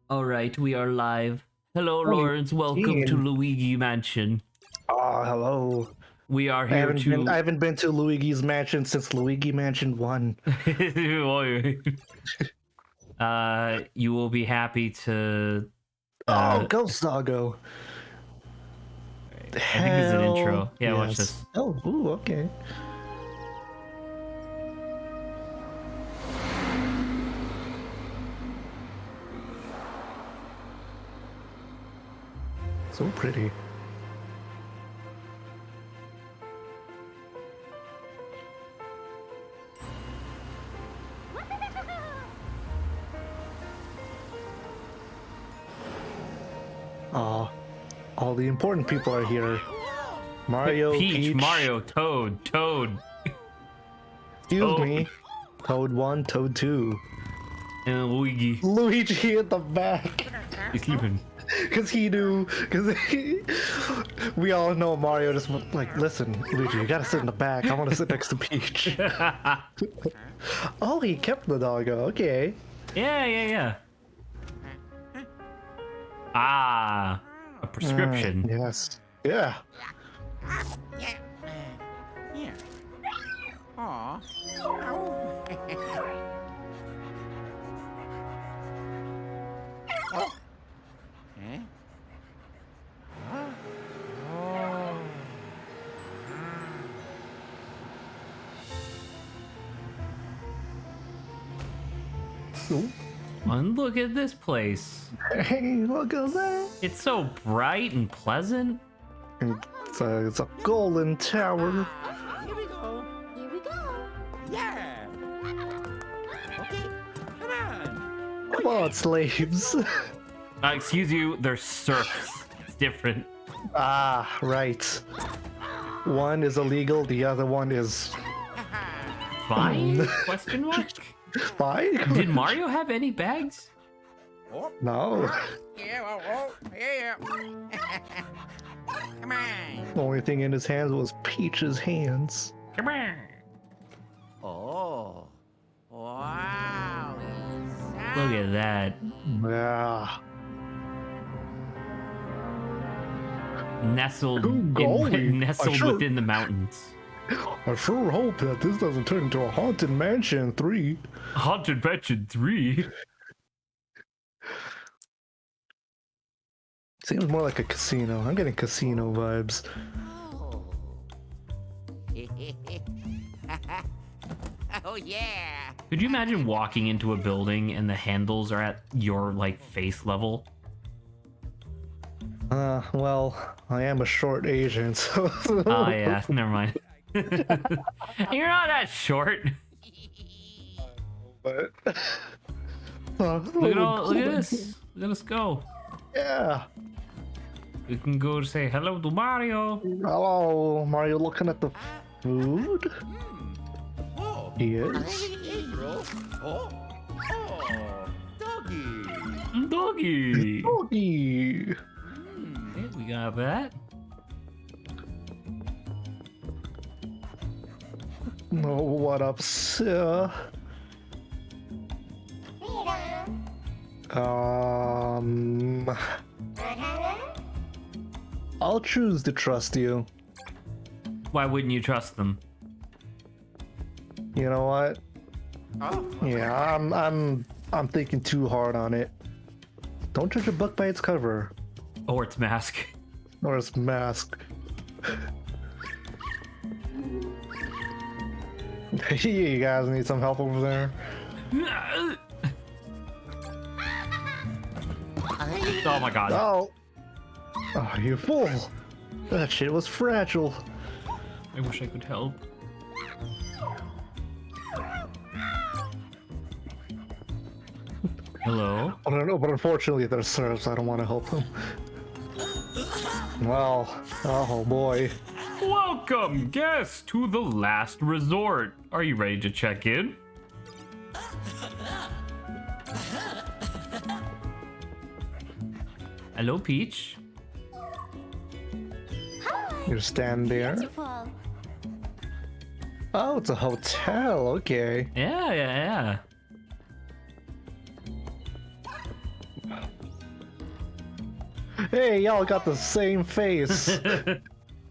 All right, we are live. Hello, Only Lawrence. Welcome to 15. Luigi Mansion. Oh, hello. We are I here haven't been to. I haven't been to Luigi's mansion since Luigi Mansion 1. You will be happy to. Oh, Ghost Doggo. I think this is an Hell intro. Yeah, watch yes. this. Oh, ooh, okay. So pretty. Aw, all the important people are here. Mario, Peach, Mario, Toad. excuse Toad. me, Toad 1, Toad 2. And Luigi. Luigi at the back. He's sleeping. Because we all know Mario just went like, listen, Luigi, you gotta sit in the back. I want to sit next to Peach. Oh, he kept the doggo. Okay. Yeah. Ah, a prescription. Yes. Yeah. Yeah. Aw. Oh. Eh? Oh. Ooh. And look at this place. Hey, look at that. It's so bright and pleasant. It's a golden tower. Here we go. Here we go. Yeah. Okay. Come on. Come on, slaves. Excuse you, they're serfs. It's different. Ah, right. One is illegal, the other one is Fine? Question mark? fine. Did Mario have any bags? Oh. No. Yeah. Yeah. Come on. The only thing in his hands was Peach's hands. Come on. Oh. Wow. Look at that. Yeah. Nestled Golly. nestled Sure. within the mountains. I sure hope that this doesn't turn into a Haunted Mansion 3. Haunted Mansion 3. Seems more like a casino. I'm getting casino vibes. Oh. Oh yeah. Could you imagine walking into a building and the handles are at your like face level? Well, I am a short Asian, so. Oh yeah, never mind. You're not that short. But. Look at this. Let us go. Yeah. We can go say hello to Mario. Hello, Mario looking at the food? Oh. He is. Hey, bro. Oh. Oh. Doggy. Doggy. Doggy. Hey, we got that. Oh, what up, sir? I'll choose to trust you. Why wouldn't you trust them? You know what? Oh. Yeah, I'm thinking too hard on it. Don't judge a book by its cover Or its mask. or its mask. You guys need some help over there? Oh my god. Oh! Oh, you fool! That shit was fragile. I wish I could help. Hello? I don't know, but unfortunately they're serfs. I don't want to help them. Well, oh boy. Welcome, guests, to the last resort. Are you ready to check in? Hello, Peach. You stand there. Oh, it's a hotel. Okay. Yeah. Hey, y'all got the same face.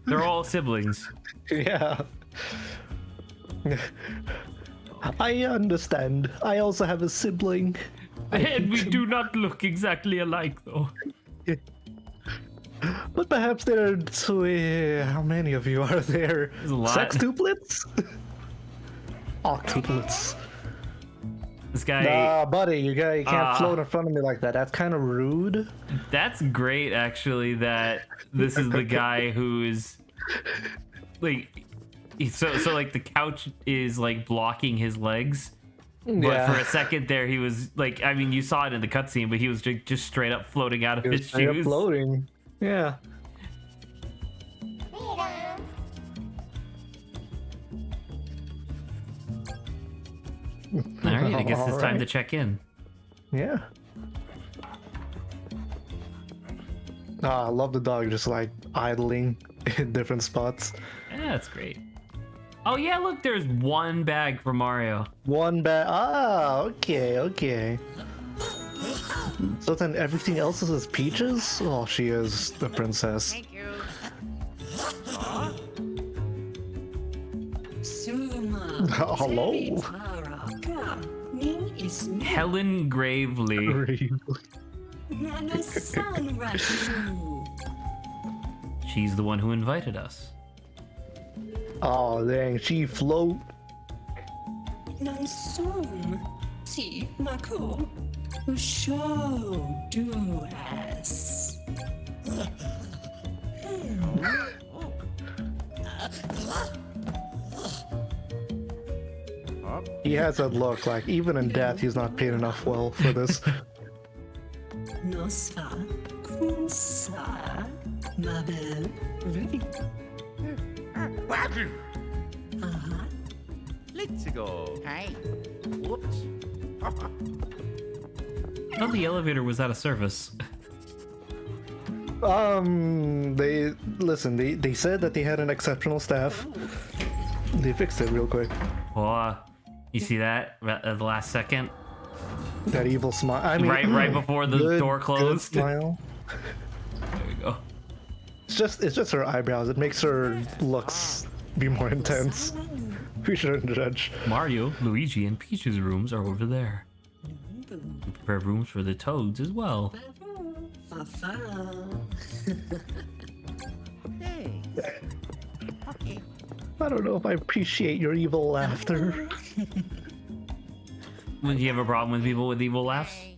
They're all siblings. Yeah. I understand. I also have a sibling. And we do not look exactly alike, though. But perhaps there are how many of you are there? There's a lot. Sextuplets? Octuplets. This guy. Nah, buddy, you can't Ah. float in front of me like that. That's kind of rude. That's great, actually, that this is the guy who is like, so like the couch is like blocking his legs, but Yeah. for a second there he was like, I mean, you saw it in the cutscene, but he was just straight up floating out of He was his straight up shoes. floating. Yeah. All right, I guess it's time Alright. to check in. Yeah. I love the dog just like idling in different spots. Yeah, that's great. Oh yeah, look, there's one bag for Mario. One bag. Ah, okay, okay. So then everything else is Peaches? Oh, she is the princess. Thank you. Hello. Helen Gravely. She's the one who invited us. Oh, dang, she float. Nansum, ti mako, show do as. He has that look like even in death he's not paid enough well for this. Nosfa, kunsa, mabel, ready. Let's go. Hey. Whoops. I thought the elevator was out of service. They said that they had an exceptional staff. They fixed it real quick. Oh, you see that at the last second? That evil smile. I mean, Right before the good- door good closed. smile. There we go. It's just her eyebrows. It makes her looks be more intense. We shouldn't judge. Mario, Luigi, and Peach's rooms are over there. We prepared rooms for the Toads as well. Hey. Okay. I don't know if I appreciate your evil laughter. Would you have a problem with people with evil laughs? Hey.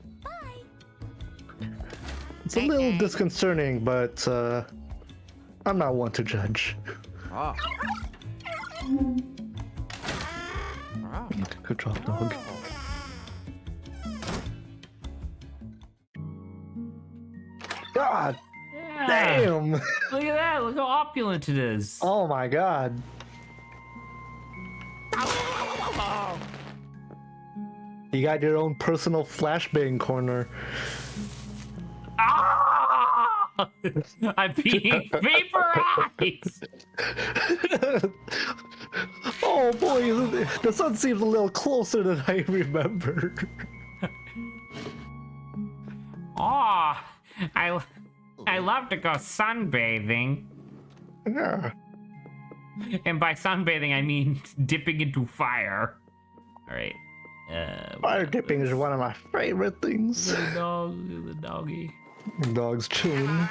It's a little disconcerting, but I'm not one to judge. Oh. Oh. Good job, dog. God Yeah. damn! Look at that. Look how opulent it is. Oh my god. You got your own personal flashbang corner. Ah! I'm being vaporized. Oh boy, the sun seems a little closer than I remember. Oh, I love to go sunbathing. Yeah. And by sunbathing, I mean dipping into fire. All right. Fire dipping is one of my favorite things. The dog, the doggy. Dog's chewing.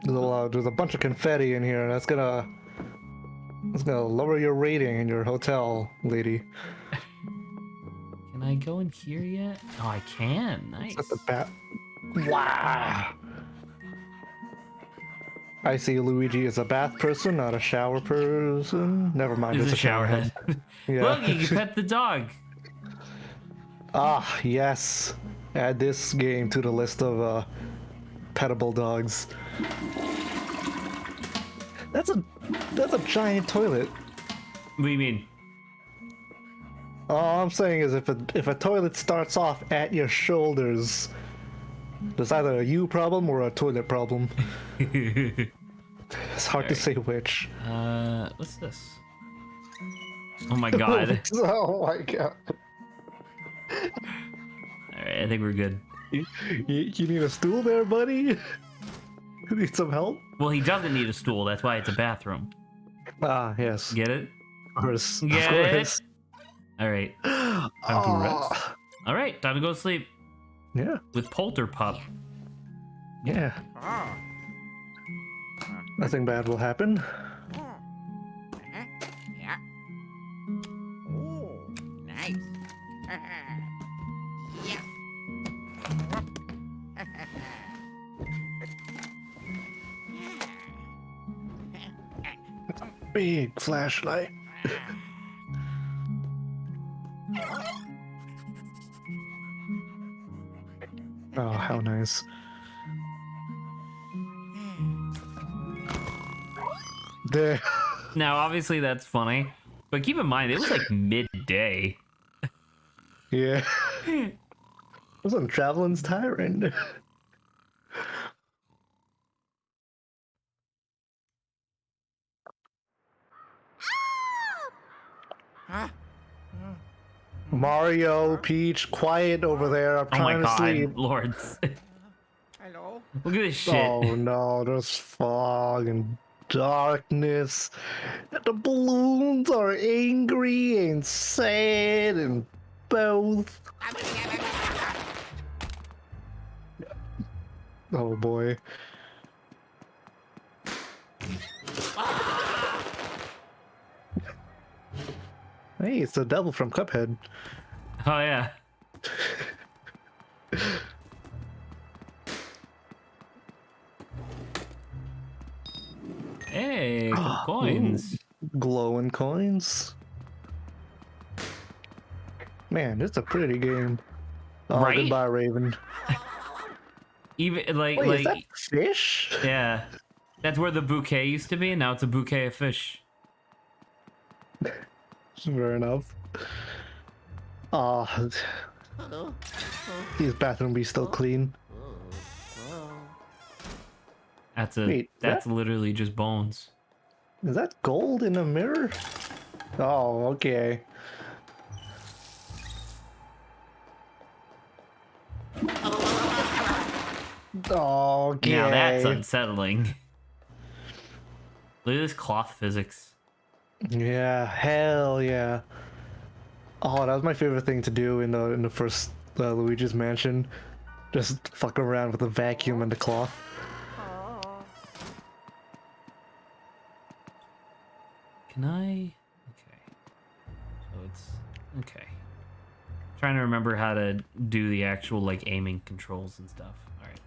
There's a bunch of confetti in here. That's gonna lower your rating in your hotel, lady. Can I go in here yet? Oh, I can. Nice. At the bat. Wow. I see Luigi is a bath person, not a shower person. Never mind, There's it's a shower head. Yeah. Look, you can pet the dog. Ah, yes. Add this game to the list of petable dogs. That's a giant toilet. What do you mean? All I'm saying is if a toilet starts off at your shoulders, there's either a you problem or a toilet problem. It's hard to say which. What's this? Oh my god. Oh my god. Alright, I think we're good. You need a stool there, buddy? You need some help? Well, he doesn't need a stool. That's why it's a bathroom. Ah, yes. Get it? Of course. Of Get it? course. All right. Time to rest. Oh, All right. Time to go to sleep yeah, with Polter Pup. yeah. Oh. Nothing bad will happen. Yeah. Oh, nice. Yeah. Big flashlight. Oh, how nice. There. Now, obviously, that's funny, but keep in mind it was like midday. Yeah. Wasn't traveling's tyrant. Huh? Mario, Peach, quiet over there. I'm Oh my trying to god, sleep. lords. Hello? Look at this shit. Oh no, there's fog and darkness. The balloons are angry and sad and both. Oh boy. Hey, it's the devil from Cuphead. Oh yeah. Hey, couple coins. Glowing coins. Man, it's a pretty game. Oh, Right? goodbye, Raven. Even like Wait, like is that fish? yeah. That's where the bouquet used to be, and now it's a bouquet of fish. Fair enough. Ah, Hello? his bathroom be still clean. That's a Wait, that's literally just bones. Is that gold in a mirror? Oh, okay. Okay. Now that's unsettling. Look at this cloth physics. Yeah, hell yeah. Oh, that was my favorite thing to do in the first Luigi's Mansion. Just fuck around with the vacuum and the cloth. Can I? Okay. So it's okay. Trying to remember how to do the actual like aiming controls and stuff. All right.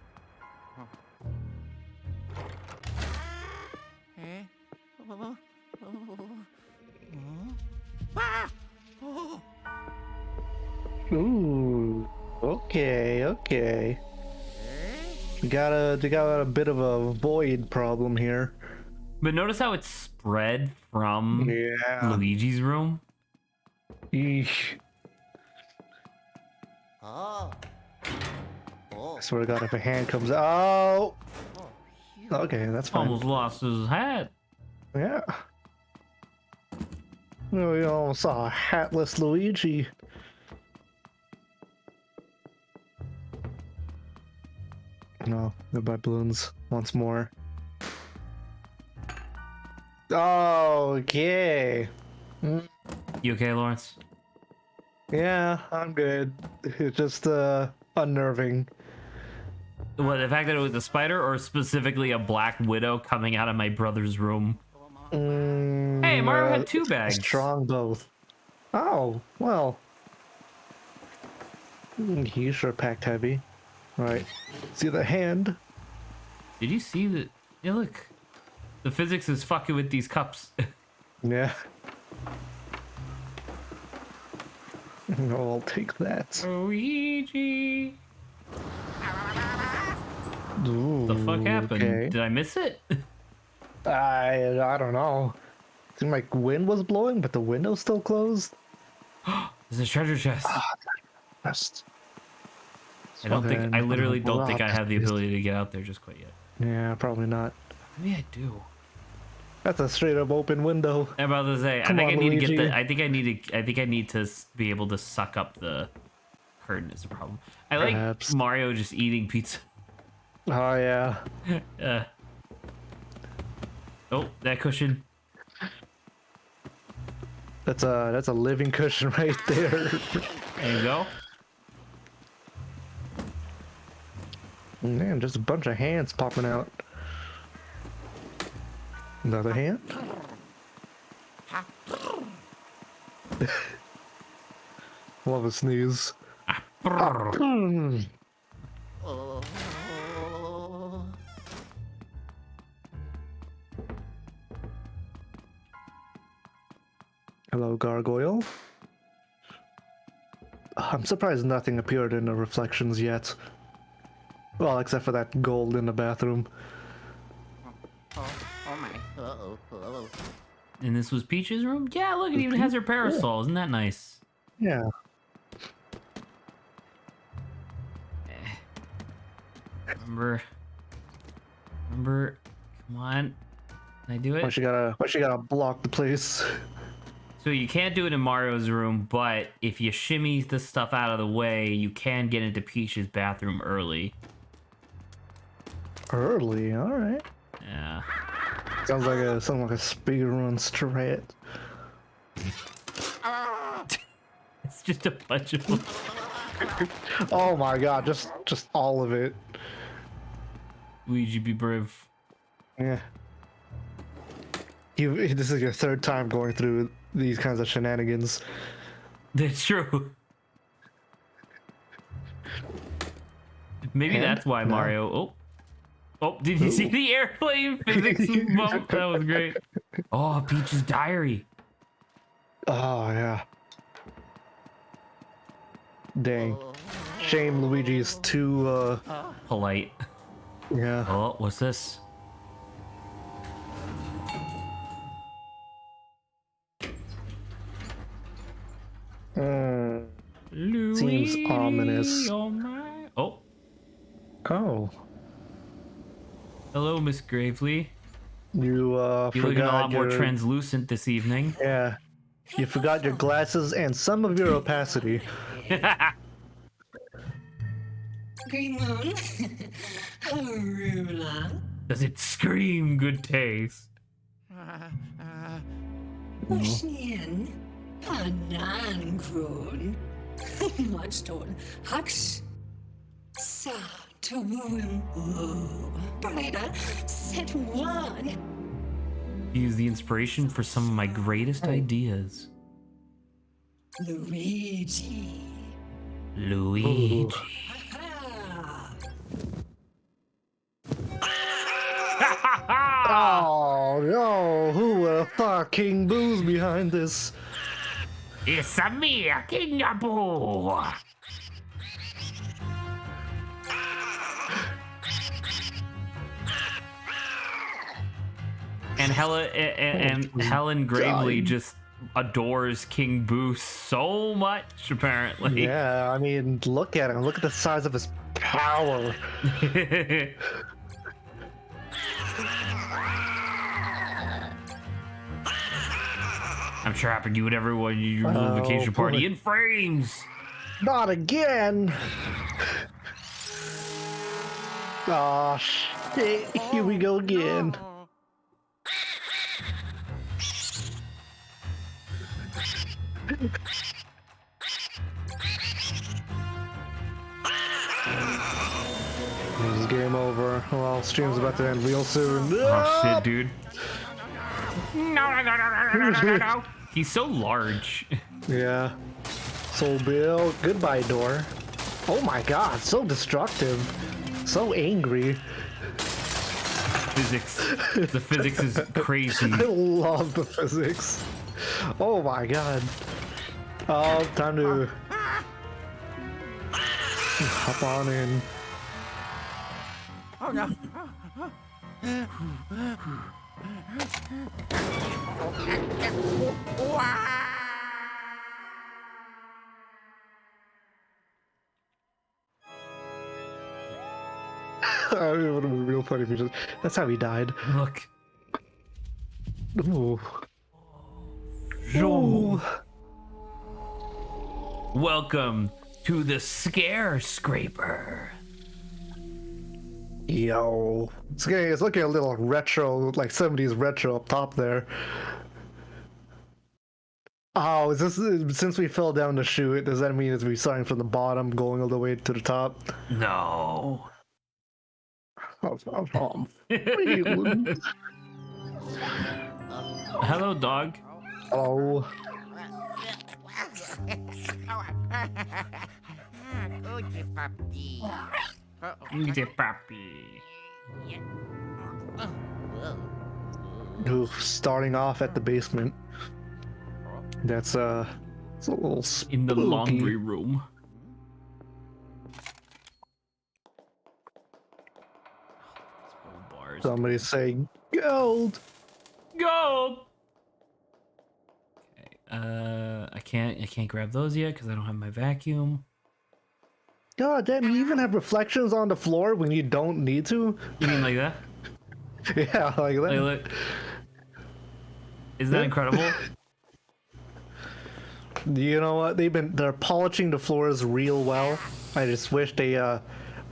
Eh? Ah! Oh. Ooh. Okay, okay. You got a bit of a void problem here. But notice how it's spread from Yeah. Luigi's room. Eesh. Oh. Oh. I swear to God, if a hand comes out. Oh. Okay, that's fine. Almost lost his hat. Yeah. We almost saw a hatless Luigi. No, goodbye balloons once more. Okay. You okay, Lawrence? Yeah, I'm good. It's just unnerving. What, the fact that it was a spider or specifically a black widow coming out of my brother's room? Hey, Mario had 2 bags. Strong both. Oh, well. He sure packed heavy. Alright. See the hand? Did you see that? Yeah, look. The physics is fucking with these cups. Yeah. No, I'll take that. Luigi. Ooh, The fuck happened? okay. Did I miss it? I don't know. Seemed like wind was blowing, but the window's still closed. There's a treasure chest. Just I don't think. I fucking literally don't think I rocks, have the please. ability to get out there just quite yet. Yeah, probably not. Maybe I do. That's a straight up open window. I'm about to say. Come I think on, I need to get Luigi. the. I think I need to be able to suck up the curtain is the problem. I like Perhaps. Mario just eating pizza. Oh yeah. Oh, that cushion. That's a living cushion right there. There you go. Man, just a bunch of hands popping out. Another hand? Love a sneeze. Mm. Hello, gargoyle. I'm surprised nothing appeared in the reflections yet. Well, except for that gold in the bathroom. Oh my. Uh-oh. Uh-oh. And this was Peach's room? Yeah, look, it even has her parasol. Isn't that nice? Yeah. Remember, come on. Can I do Why it? she gotta block the place? So you can't do it in Mario's room, but if you shimmy the stuff out of the way, you can get into Peach's bathroom early. Early, alright. Yeah. Sounds like a speedrun strat. It's just a bunch of Oh my god, just all of it. Luigi, be brave. Yeah. This is your third time going through these kinds of shenanigans. That's true. Maybe And? that's why No. Mario. Oh, did you see the airplane physics bump? That was great. Oh, Peach's diary. Oh yeah. Dang. Shame Luigi is too Polite. yeah. Oh, what's this? Mm. Luigi, ominous. Oh my. Oh, Oh. hello, Miss Gravely. You You're looking a forgot lot more your translucent this evening. yeah. You forgot your glasses and some of your opacity. Green Moon. Arula. Does it scream good taste? Ocean. Banangrun. Monstone. Hux. Sa to woo. Brighter. Set one. Use the inspiration for some of my greatest ideas. Luigi. Luigi. Ah. Oh no, who would have thought King Boo's behind this? It's a me, King Boo. And Helen Gravely God. just adores King Boo so much, apparently. Yeah, I mean, look at him. Look at the size of his power. I'm trapping you and everyone at your little vacation party boy. in frames. Not again. Oh shit! Here we go again. This is game over. Well, stream's about to end real soon. Oh shit, dude. No. He's so large. Yeah. Soul Bill, goodbye door. Oh my god, so destructive. So angry. Physics. The physics is crazy. I love the physics. Oh my god. Oh, time to hop on in. Oh no. I mean, it would have been real funny if you just. That's how he died. Look. Ooh. Zoom. Ooh. Welcome to the scare scraper. Yo, it's looking a little retro, like 70s retro up top there. Oh, is this since we fell down the chute? Does that mean it's we starting from the bottom, going all the way to the top? No. Feeling. Hello, dog. Oh, Gooigi puppy. He's a puppy. oof, starting off at the basement. That's it's a little spooky. In the laundry room. Gold bars. Somebody say gold. Gold. Okay. I can't grab those yet because I don't have my vacuum. God damn, you even have reflections on the floor when you don't need to. You mean like that? Yeah, like that. Like, look. Isn't that incredible? You know what? They're polishing the floors real well. I just wish they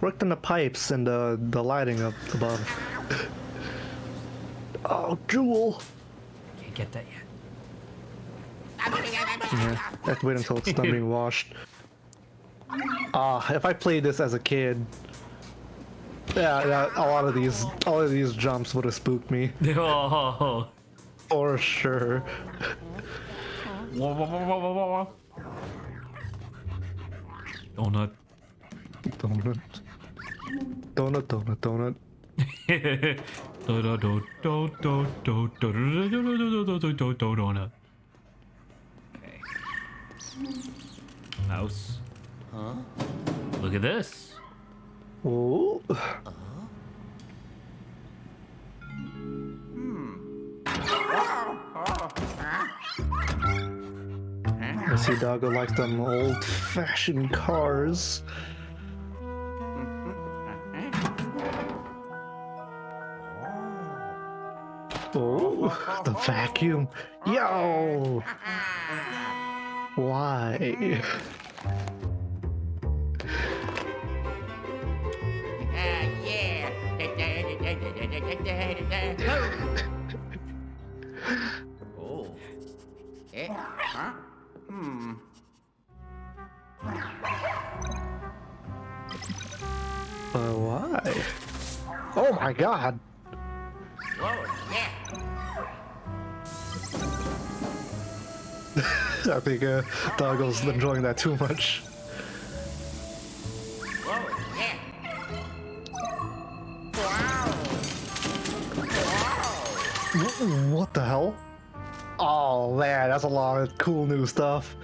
worked on the pipes and the lighting up above. Oh, Jewel. Can't get that yet. Yeah, I have to wait until it's done being washed. If I played this as a kid, yeah, a lot of these jumps would have spooked me Oh. for sure. Whoa, whoa, whoa, whoa, whoa, whoa. Donut. Donut. Donut, donut, donut. Donut. Okay. Mouse. Huh? Look at this. Oh. I see Doggo likes them old-fashioned cars. Oh, the vacuum. Yo! Why? Yeah. Oh. Eh? Huh? Why? Oh my god! Whoa, yeah. I think Doggo's enjoying that too much. Whoa, yeah. Wow. What the hell? Oh man, that's a lot of cool new stuff.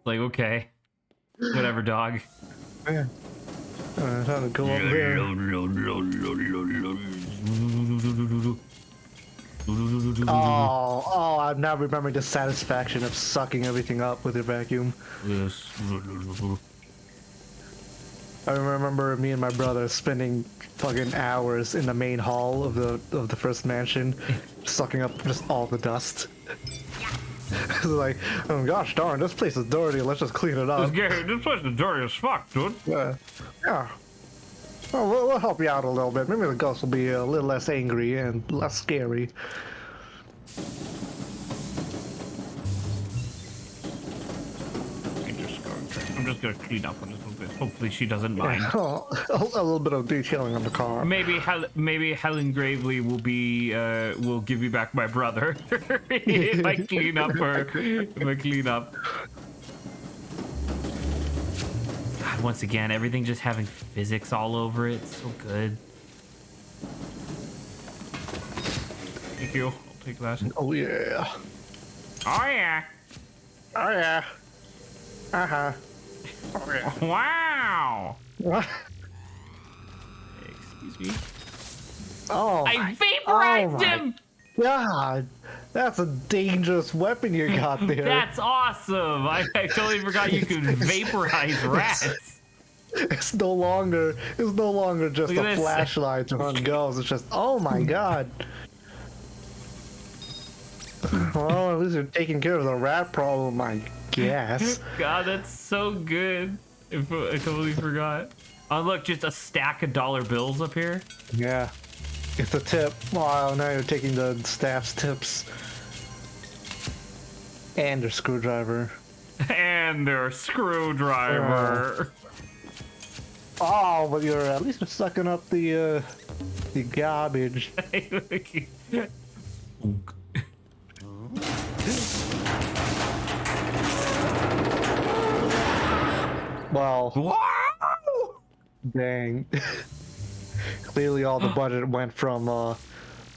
Like, okay. Whatever, dog. Yeah. Time to go over there. Oh, I'm now remembering the satisfaction of sucking everything up with your vacuum. Yes. I remember me and my brother spending fucking hours in the main hall of the first mansion, sucking up just all the dust. It's like, oh gosh darn, this place is dirty, let's just clean it up. This place is dirty as fuck, dude. Yeah. Well, we'll help you out a little bit. Maybe the ghost will be a little less angry and less scary. I'm just gonna clean up a little bit. Hopefully she doesn't mind. Oh, a little bit of detailing on the car. Maybe Helen Gravely will be will give you back my brother if I clean up God, once again, everything just having physics all over it. It's so good. Thank you. I'll take that. Oh yeah. Oh yeah. Oh yeah. Uh-huh. Oh yeah. Wow. What? Excuse me. Oh. I vaporized my him. God, that's a dangerous weapon you got there. That's awesome. I totally forgot you could vaporize rats. It's no longer just Look a at this. flashlight to hunt ghosts. It's just, oh my god. Well, at least you're taking care of the rat problem, I guess. God, that's so good. I totally forgot. Oh, look, just a stack of dollar bills up here. Yeah. It's a tip. Wow, now you're taking the staff's tips. And their screwdriver. And their screwdriver. Oh, but you're at least sucking up the garbage. Well, Wow! dang. Clearly all the budget went from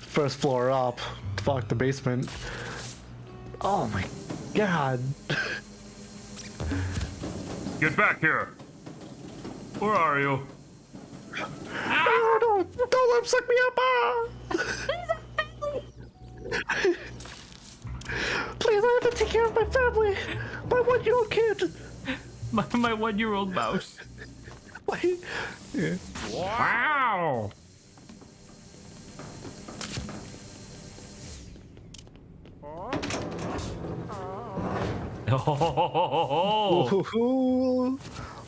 first floor up. Fuck the basement. Oh my god. Get back here. Where are you? Oh, don't let him suck me up! Please, I have to take care of my family. My 1-year-old kid. My 1-year-old mouse. Wait. Yeah. Wow! Oh, Ooh,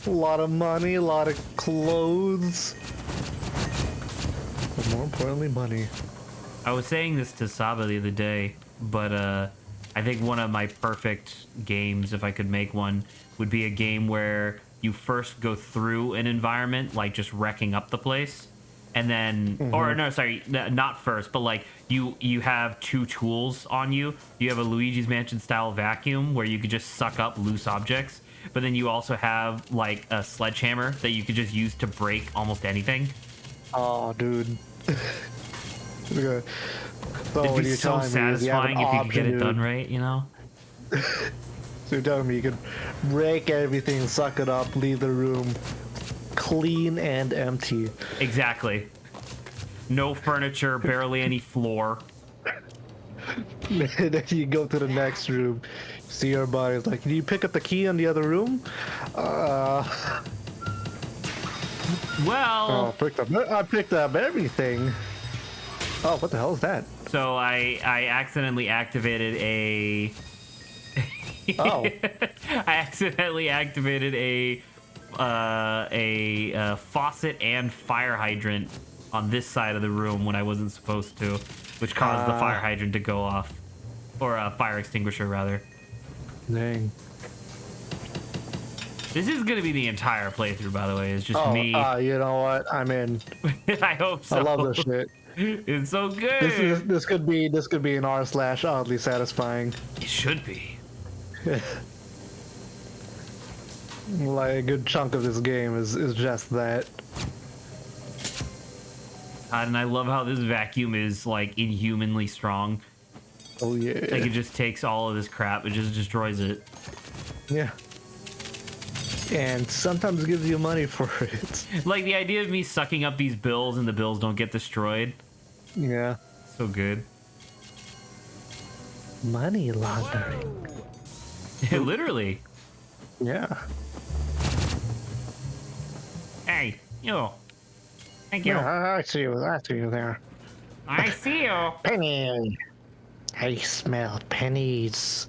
a lot of money, a lot of clothes. But more importantly, money. I was saying this to Saba the other day, but I think one of my perfect games, if I could make one, would be a game where you first go through an environment, like just wrecking up the place, and then, or no, sorry, not first, but like you have 2 tools on you. You have a Luigi's Mansion style vacuum where you could just suck up loose objects, but then you also have like a sledgehammer that you could just use to break almost anything. Oh, dude. Okay. So It'd what be you're so telling me is you have an satisfying if you could get it option, done dude. right, you know? So you're telling me you could break everything, suck it up, leave the room clean and empty. Exactly. No furniture, barely any floor. And then you go to the next room, see your body's like, "Can you pick up the key in the other room?" Well, I picked up everything. Oh, what the hell is that? so I accidentally activated a. Oh. I accidentally activated a faucet and fire hydrant on this side of the room when I wasn't supposed to, which caused the fire hydrant to go off, or a fire extinguisher rather. Dang. This is gonna be the entire playthrough, by the way. It's just Oh, me. you know what? I'm in. I hope so. I love this shit. It's so good. This could be an r/oddly satisfying. It should be. Like a good chunk of this game is just that. And I love how this vacuum is like inhumanly strong. Oh yeah. Like it just takes all of this crap, it just destroys it. Yeah. And sometimes gives you money for it. Like the idea of me sucking up these bills and the bills don't get destroyed. Yeah. So good. Money laundering. Literally. Yeah. Hey, you. Thank you. Yeah, I see you there. I see you. Penny. I smell pennies.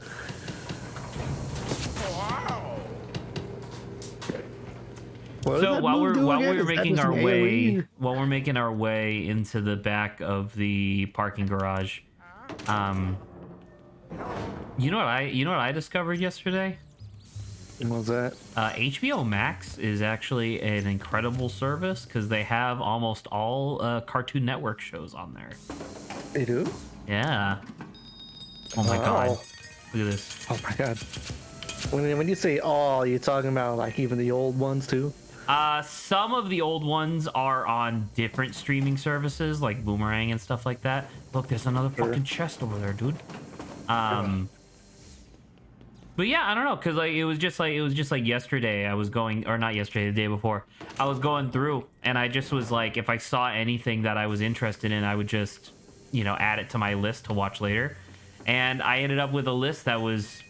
What is So that while move we're do again? Is that making just our an way AoE? while we're making our way into the back of the parking garage, you know what I discovered yesterday? What was that? HBO Max is actually an incredible service because they have almost all Cartoon Network shows on there. They do? Yeah. Oh my god. Wow. Look at this. Oh my god. When you say all, you're talking about like even the old ones too? Some of the old ones are on different streaming services like Boomerang and stuff like that. Look, there's another fucking chest over there, dude. But yeah, I don't know, cause like it was just like yesterday. I was going, or not yesterday, the day before. I was going through, and I just was like, if I saw anything that I was interested in, I would just, add it to my list to watch later. And I ended up with a list that was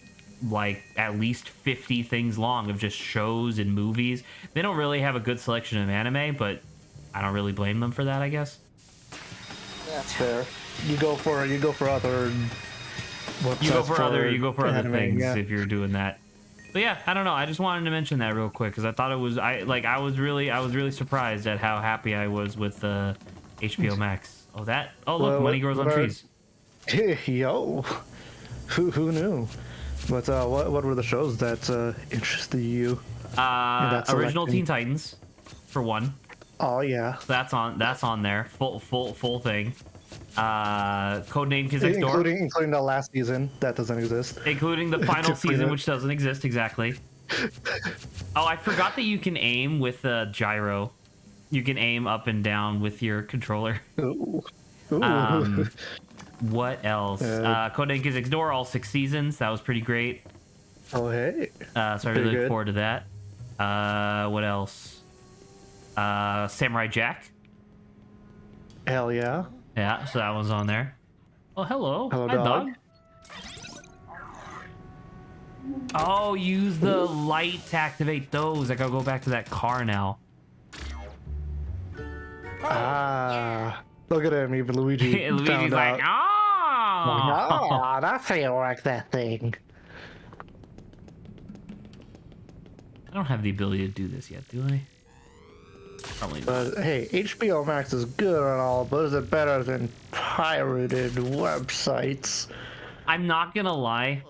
like at least 50 things long of just shows and movies. They don't really have a good selection of anime, but I don't really blame them for that, I guess. That's fair. You go for other. You go for other anime, things yeah. if you're doing that. But yeah, I don't know. I just wanted to mention that real quick because I thought it was I was really surprised at how happy I was with HBO Max. Oh look, money grows on trees. Yo, who knew? But what were the shows that interested you? Original Teen Titans, for one. Oh yeah, That's on there. Full thing. Codename Kids Next Door, including the last season that doesn't exist. including the final season, which doesn't exist exactly. Oh, I forgot that you can aim with a gyro. You can aim up and down with your controller. Ooh. What else? Codename Kids Next Door, all 6 seasons. That was pretty great. Oh hey. So I Pretty really look good. forward to that. What else? Samurai Jack. Hell yeah. Yeah, so that one's on there. Oh, hello. Hello, Hi, dog. Oh, use the light to activate those. I gotta go back to that car now. Ah, look at him. Even Luigi Luigi's found like, out. oh. Oh, that's how you work that thing. I don't have the ability to do this yet, do I? Probably not. But hey, HBO Max is good and all, but is it better than pirated websites? I'm not gonna lie.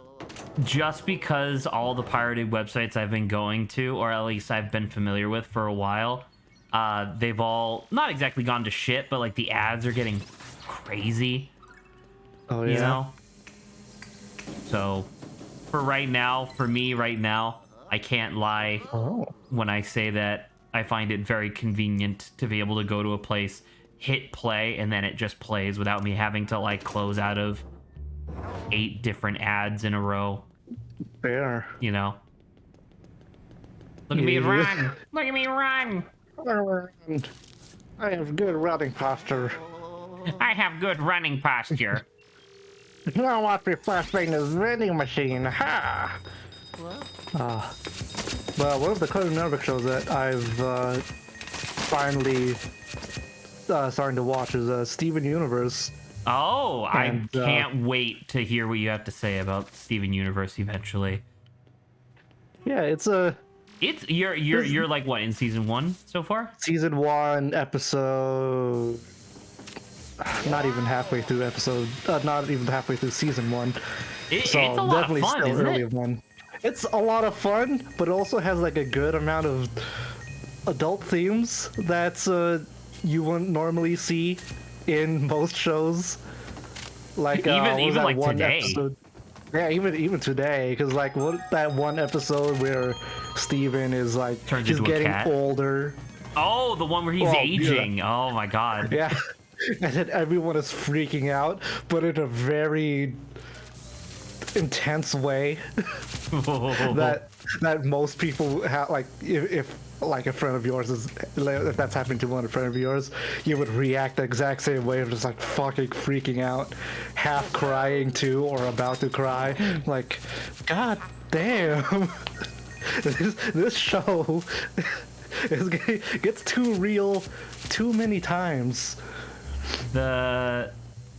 Just because all the pirated websites I've been going to, or at least I've been familiar with for a while, they've all not exactly gone to shit, but like the ads are getting crazy. Oh yeah. You know? So for me right now, I can't lie Oh. when I say that I find it very convenient to be able to go to a place, hit play, and then it just plays without me having to like close out of 8 different ads in a row, Fair. you know? Look at me Yeah. run! Look at me run! I have good running posture. I have good running posture. Now watch me flashbang this vending machine. Ha! But one of the Cartoon Network shows that I've finally starting to watch is Steven Universe. Oh, I And, can't wait to hear what you have to say about Steven Universe eventually. Yeah, it's You're like what, in season 1 so far? season 1 episode. Not even halfway through season 1. It's a lot of fun, isn't it? One. It's a lot of fun, but it also has like a good amount of adult themes that you wouldn't normally see in most shows. Like Even what was that like one today. episode? Yeah, even today, because like that one episode where Steven is like Turns he's into a getting cat? older. Oh, the one where he's Oh, yeah. aging. Oh my god. Yeah, and then everyone is freaking out, but in a very intense way that most people have. Like if like a friend of yours is, if that's happening to one friend of yours, you would react the exact same way of just like fucking freaking out, half crying too, or about to cry. Like, god damn, this show gets too real too many times.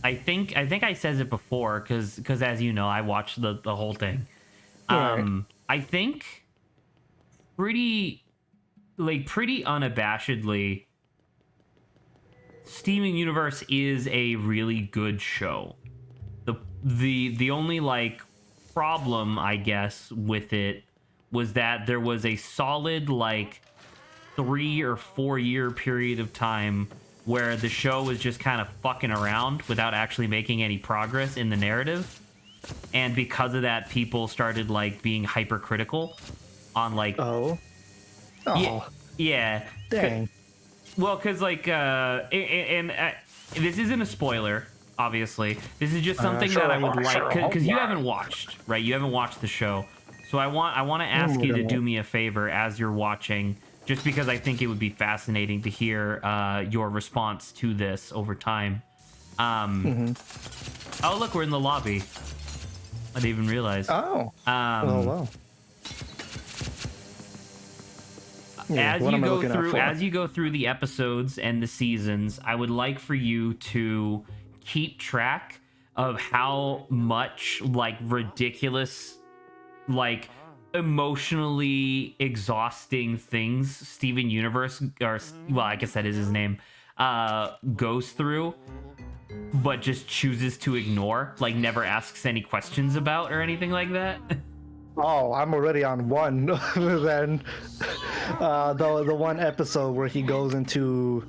I think I said it before because as you know, I watched the whole thing. Right. I think pretty unabashedly, Steven Universe is a really good show. The only like problem I guess with it was that there was a solid like 3 or 4 year period of time where the show was just kind of fucking around without actually making any progress in the narrative. And because of that, people started like being hypercritical on like Oh. yeah. Dang. Well, because like this isn't a spoiler, obviously. This is just something that I would like because you haven't watched, right? You haven't watched the show, so I want to ask you to do me a favor as you're watching, just because I think it would be fascinating to hear your response to this over time. Oh, look, we're in the lobby. I didn't even realize. Oh. Wow. Yeah, what am I looking out for? As you go through the episodes and the seasons, I would like for you to keep track of how much like ridiculous, like emotionally exhausting things Steven Universe, or well, I guess that is his name, goes through, but just chooses to ignore, like never asks any questions about or anything like that. Oh, I'm already on one. Then the one episode where he goes into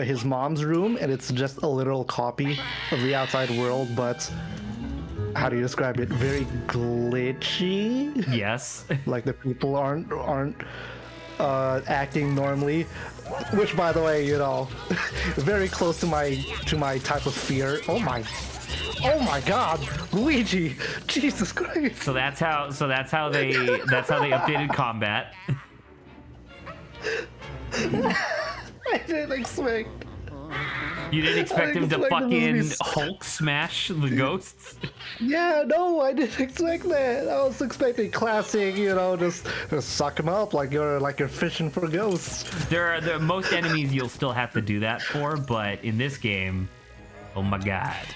his mom's room and it's just a literal copy of the outside world, but how do you describe it? Very glitchy. Yes. Like the people aren't acting normally, which, by the way, you know, very close to my type of fear. Oh my God, Luigi! Jesus Christ! So that's how they updated combat. I didn't expect. You didn't expect him to fucking Hulk smash the ghosts? Yeah, no, I didn't expect that. I was expecting classic, you know, just suck them up like you're fishing for ghosts. There are most enemies you'll still have to do that for, but in this game, oh my god.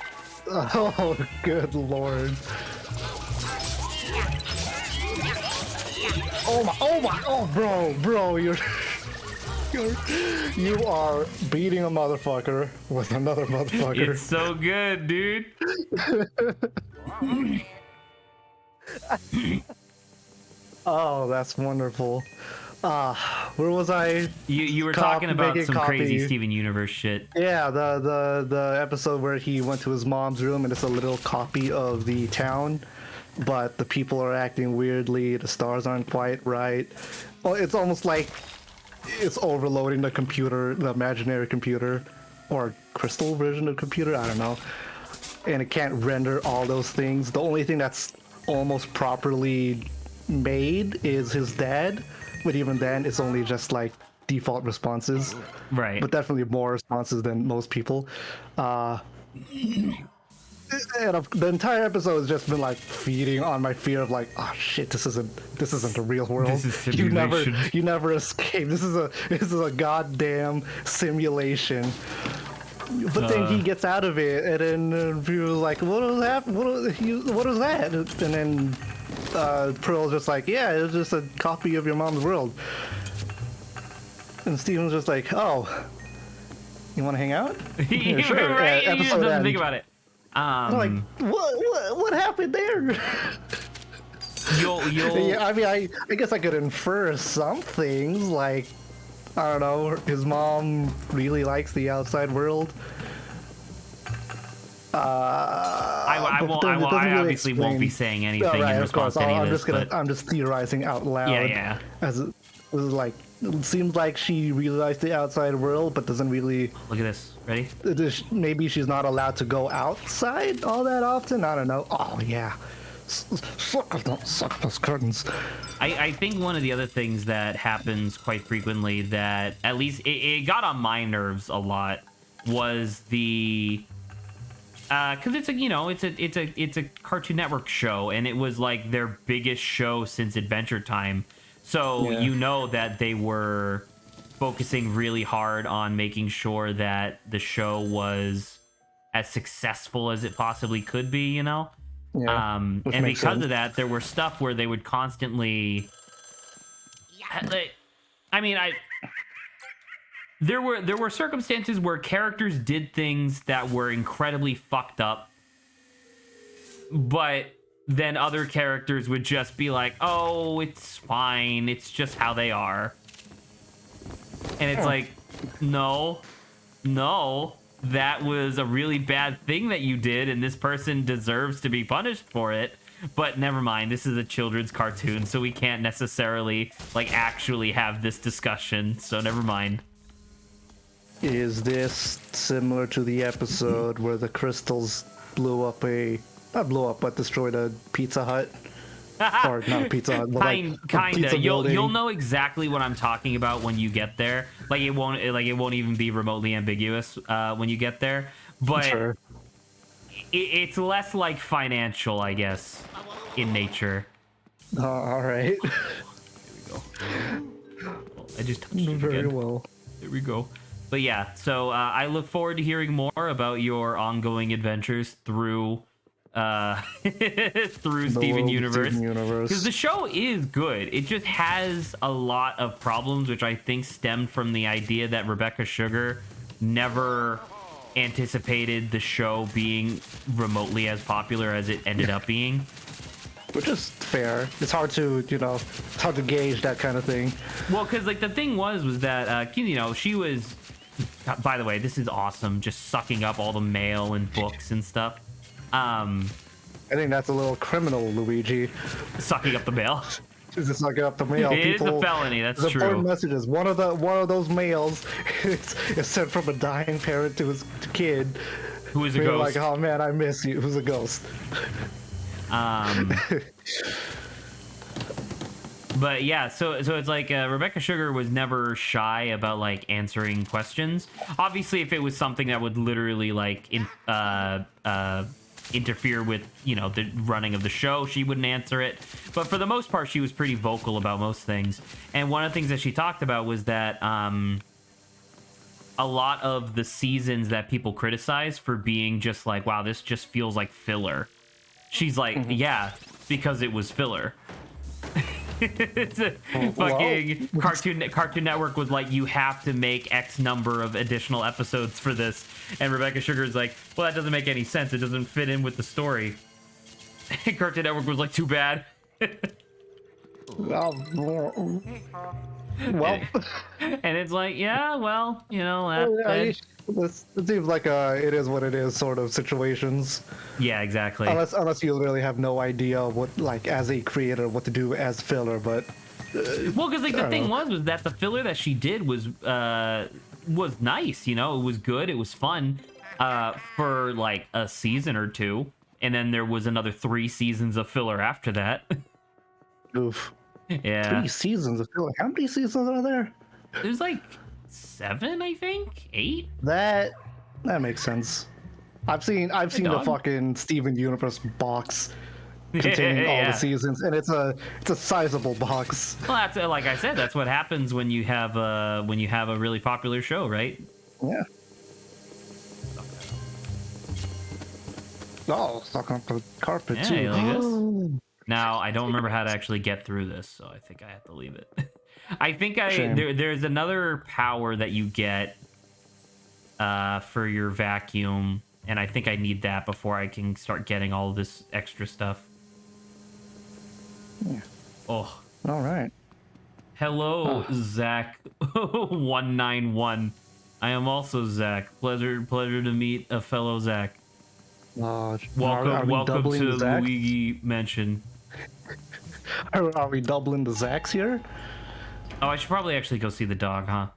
Oh, good lord. Oh, bro, you are beating a motherfucker with another motherfucker. It's so good, dude. Oh, that's wonderful. Where was I? You were talking about some crazy Steven Universe shit. Yeah, the episode where he went to his mom's room and it's a little copy of the town, but the people are acting weirdly, the stars aren't quite right. Well, it's almost like it's overloading the computer, the imaginary computer, or crystal version of the computer, I don't know. And it can't render all those things. The only thing that's almost properly made is his dad, but even then it's only just like default responses. Right. But definitely more responses than most people. And the entire episode has just been like feeding on my fear of like, oh shit, this isn't the real world. This is simulation. You never escape. This is a goddamn simulation. But then he gets out of it, and then Pearl's like, what was that? What was that? And then Pearl's just like, yeah, it was just a copy of your mom's world. And Steven's just like, oh, you want to hang out? Yeah, sure. Right? He just doesn't think about it. I'm like, what happened there? You'll Yeah, I mean, I guess I could infer some things, like, I don't know, his mom really likes the outside world. I obviously won't be saying anything in response to any of this. I'm just theorizing out loud. Yeah. As it was like, it seems like she really likes the outside world, but doesn't really. Look at this. Ready? Maybe she's not allowed to go outside all that often. I don't know. Oh yeah. Suck those curtains. I think one of the other things that happens quite frequently that at least it got on my nerves a lot was the because it's a Cartoon Network show, and it was like their biggest show since Adventure Time. So yeah. You know that they were focusing really hard on making sure that the show was as successful as it possibly could be, you know? Yeah, and because of that, there were stuff where they would constantly there were circumstances where characters did things that were incredibly fucked up, but then other characters would just be like, oh, it's fine, it's just how they are. And it's like, no, that was a really bad thing that you did, and this person deserves to be punished for it. But never mind, this is a children's cartoon, so we can't necessarily, like, actually have this discussion, so never mind. Is this similar to the episode where the crystals destroyed a Pizza Hut? Or not a Pizza Hut, but kinda. You'll know exactly what I'm talking about when you get there. Like it won't even be remotely ambiguous when you get there. But sure. it's less like financial, I guess, in nature. All right. I just touched it Very again. well. There we go. But yeah, so I look forward to hearing more about your ongoing adventures through through Steven world of Universe. Steven Universe. Because the show is good. It just has a lot of problems, which I think stemmed from the idea that Rebecca Sugar never anticipated the show being remotely as popular as it ended up being. Which is fair. It's hard to, it's hard to gauge that kind of thing. Well, because like the thing was that she was. By the way, this is awesome. Just sucking up all the mail and books and stuff. I think that's a little criminal, Luigi. Sucking up the mail. Just sucking up the mail. It is a felony. That's there's true. Important messages. One of those mails is sent from a dying parent to his kid. Who is a Being ghost? like, oh man, I miss you. Who's a ghost? But yeah, so it's like Rebecca Sugar was never shy about like answering questions. Obviously, if it was something that would literally like interfere with the running of the show, she wouldn't answer it. But for the most part, she was pretty vocal about most things. And one of the things that she talked about was that a lot of the seasons that people criticize for being just like, wow, this just feels like filler. She's like, yeah, because it was filler. It's a fucking Cartoon Network was like, you have to make X number of additional episodes for this, and Rebecca Sugar's like, well, that doesn't make any sense. It doesn't fit in with the story. And Cartoon Network was like, too bad. Well, And it's like, yeah, well, it seems like it is what it is sort of situations. yeah, exactly. Unless you really have no idea what, like, as a creator, what to do as filler, but Well, because like the thing know. was that the filler that she did was nice. It was good. It was fun for like a season or two, and then there was another 3 seasons of filler after that. oof. Yeah, 3 seasons of filler. How many seasons are there? there's like 7, I think, 8. That makes sense. I've seen the dog. fucking Steven Universe box containing all Yeah. the seasons, and it's a sizable box. Well, that's like I said. That's what happens when you have a really popular show, right? Yeah. Oh, stuck on the carpet Yeah, too. you like this? Now, I don't remember how to actually get through this, so I think I have to leave it. I think Shame. there's another power that you get for your vacuum, and I think I need that before I can start getting all this extra stuff. Yeah. Oh, All right. hello, Zach 191. I am also Zach. Pleasure to meet a fellow Zach. Are Welcome we doubling to the Zacks? Luigi Mansion. Are we doubling the Zacks here? Oh, I should probably actually go see the dog, huh?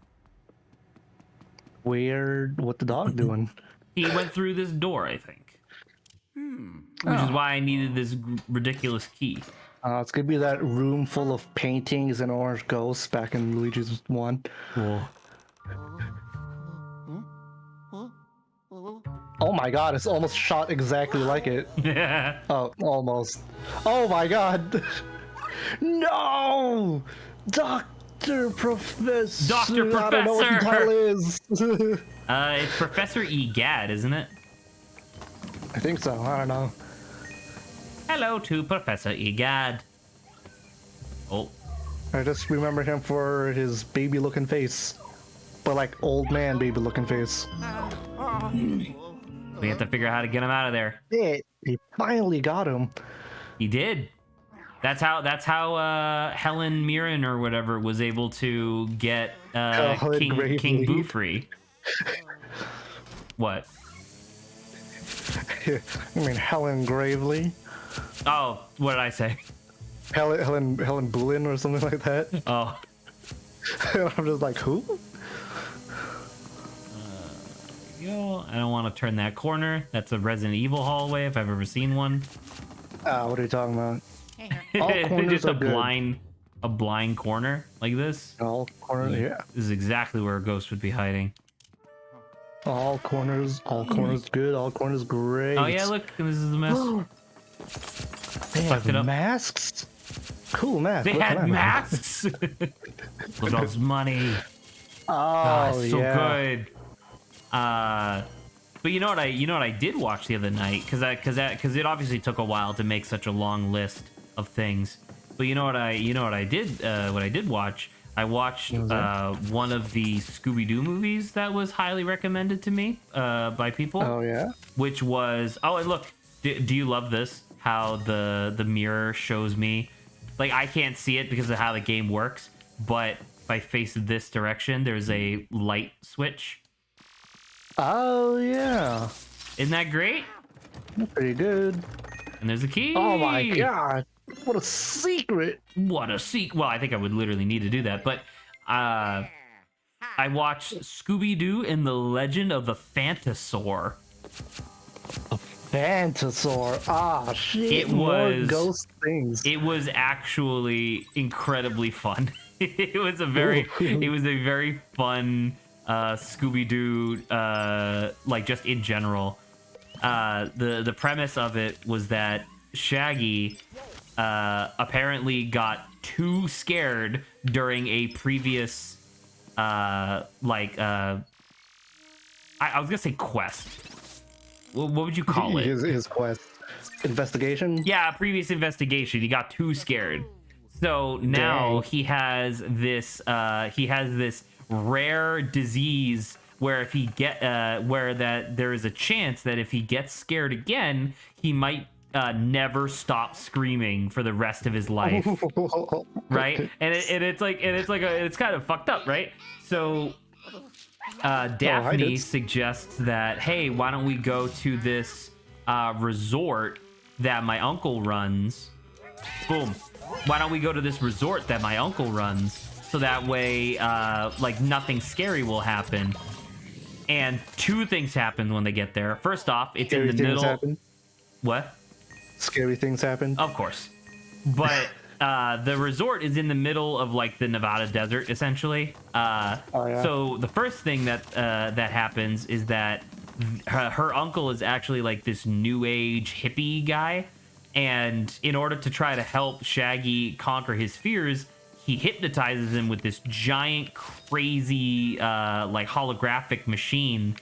What the dog doing? He went through this door, I think. Which is why I needed this ridiculous key. It's gonna be that room full of paintings and orange ghosts back in Luigi's 1. Cool. Oh my god, it's almost shot exactly like it. Oh, almost. Oh my god! No! Dr. Professor! Dr. I don't know what the Professor! title is. It's Professor Egad, isn't it? I think so, I don't know. Hello to Professor Egad. Oh, I just remember him for his baby looking face. But like old man baby looking face. we have to figure out how to get him out of there. He finally got him. He did. That's how Helen Mirren or whatever was able to get Helen King Gravely. Boo free. What? I mean Helen Gravely. Oh, what did I say? Helen Boolin or something like that. Oh, I'm just like, who? yo, I don't want to turn that corner. That's a Resident Evil hallway if I've ever seen one. What are you talking about? All corners Just are a good. blind corner like this. All corners, yeah. This is exactly where a ghost would be hiding. All corners good, all corners great. Oh yeah, look, this is the mess. They Fucked it have up. masks? Cool mask. They What can I had buy? masks. Look at all this money. Oh, It's so yeah. good. But you know what I did watch the other night, because it obviously took a while to make such a long list of things. But you know what I did watch. I watched What was that? one of the Scooby-Doo movies that was highly recommended to me by people. Oh, yeah? Which was, oh, and look, do you love this? How the mirror shows me, like, I can't see it because of how the game works, but if I face this direction, there's a light switch. Oh, yeah. Isn't that great? Pretty good. And there's a key. Oh, my God. What a secret. What a sequel. Well, I think I would literally need to do that, but I watched Scooby-Doo and the Legend of the Phantasaur. Phantasaur. Ah, shit. It More was- ghost things. It was actually incredibly fun. It was a very fun Scooby-Doo, like, just in general. The premise of it was that Shaggy apparently got too scared during a previous I was gonna say quest. What would you call it? His quest. Investigation? Yeah, a previous investigation. He got too scared. So now Dang. he has this rare disease where if he there is a chance that if he gets scared again, he might never stop screaming for the rest of his life. Right? It's kind of fucked up, right? So Daphne did. suggests that, hey, why don't we go to this resort that my uncle runs? Boom. Why don't we go to this resort that my uncle runs, so that way like nothing scary will happen. And two things happen when they get there. First off, it's Scary in the things middle. happen. What? Scary things happen. Of course. But the resort is in the middle of like the Nevada desert, essentially. Yeah. So the first thing that happens is that her uncle is actually like this new age hippie guy, and in order to try to help Shaggy conquer his fears, he hypnotizes him with this giant, crazy, like holographic machine,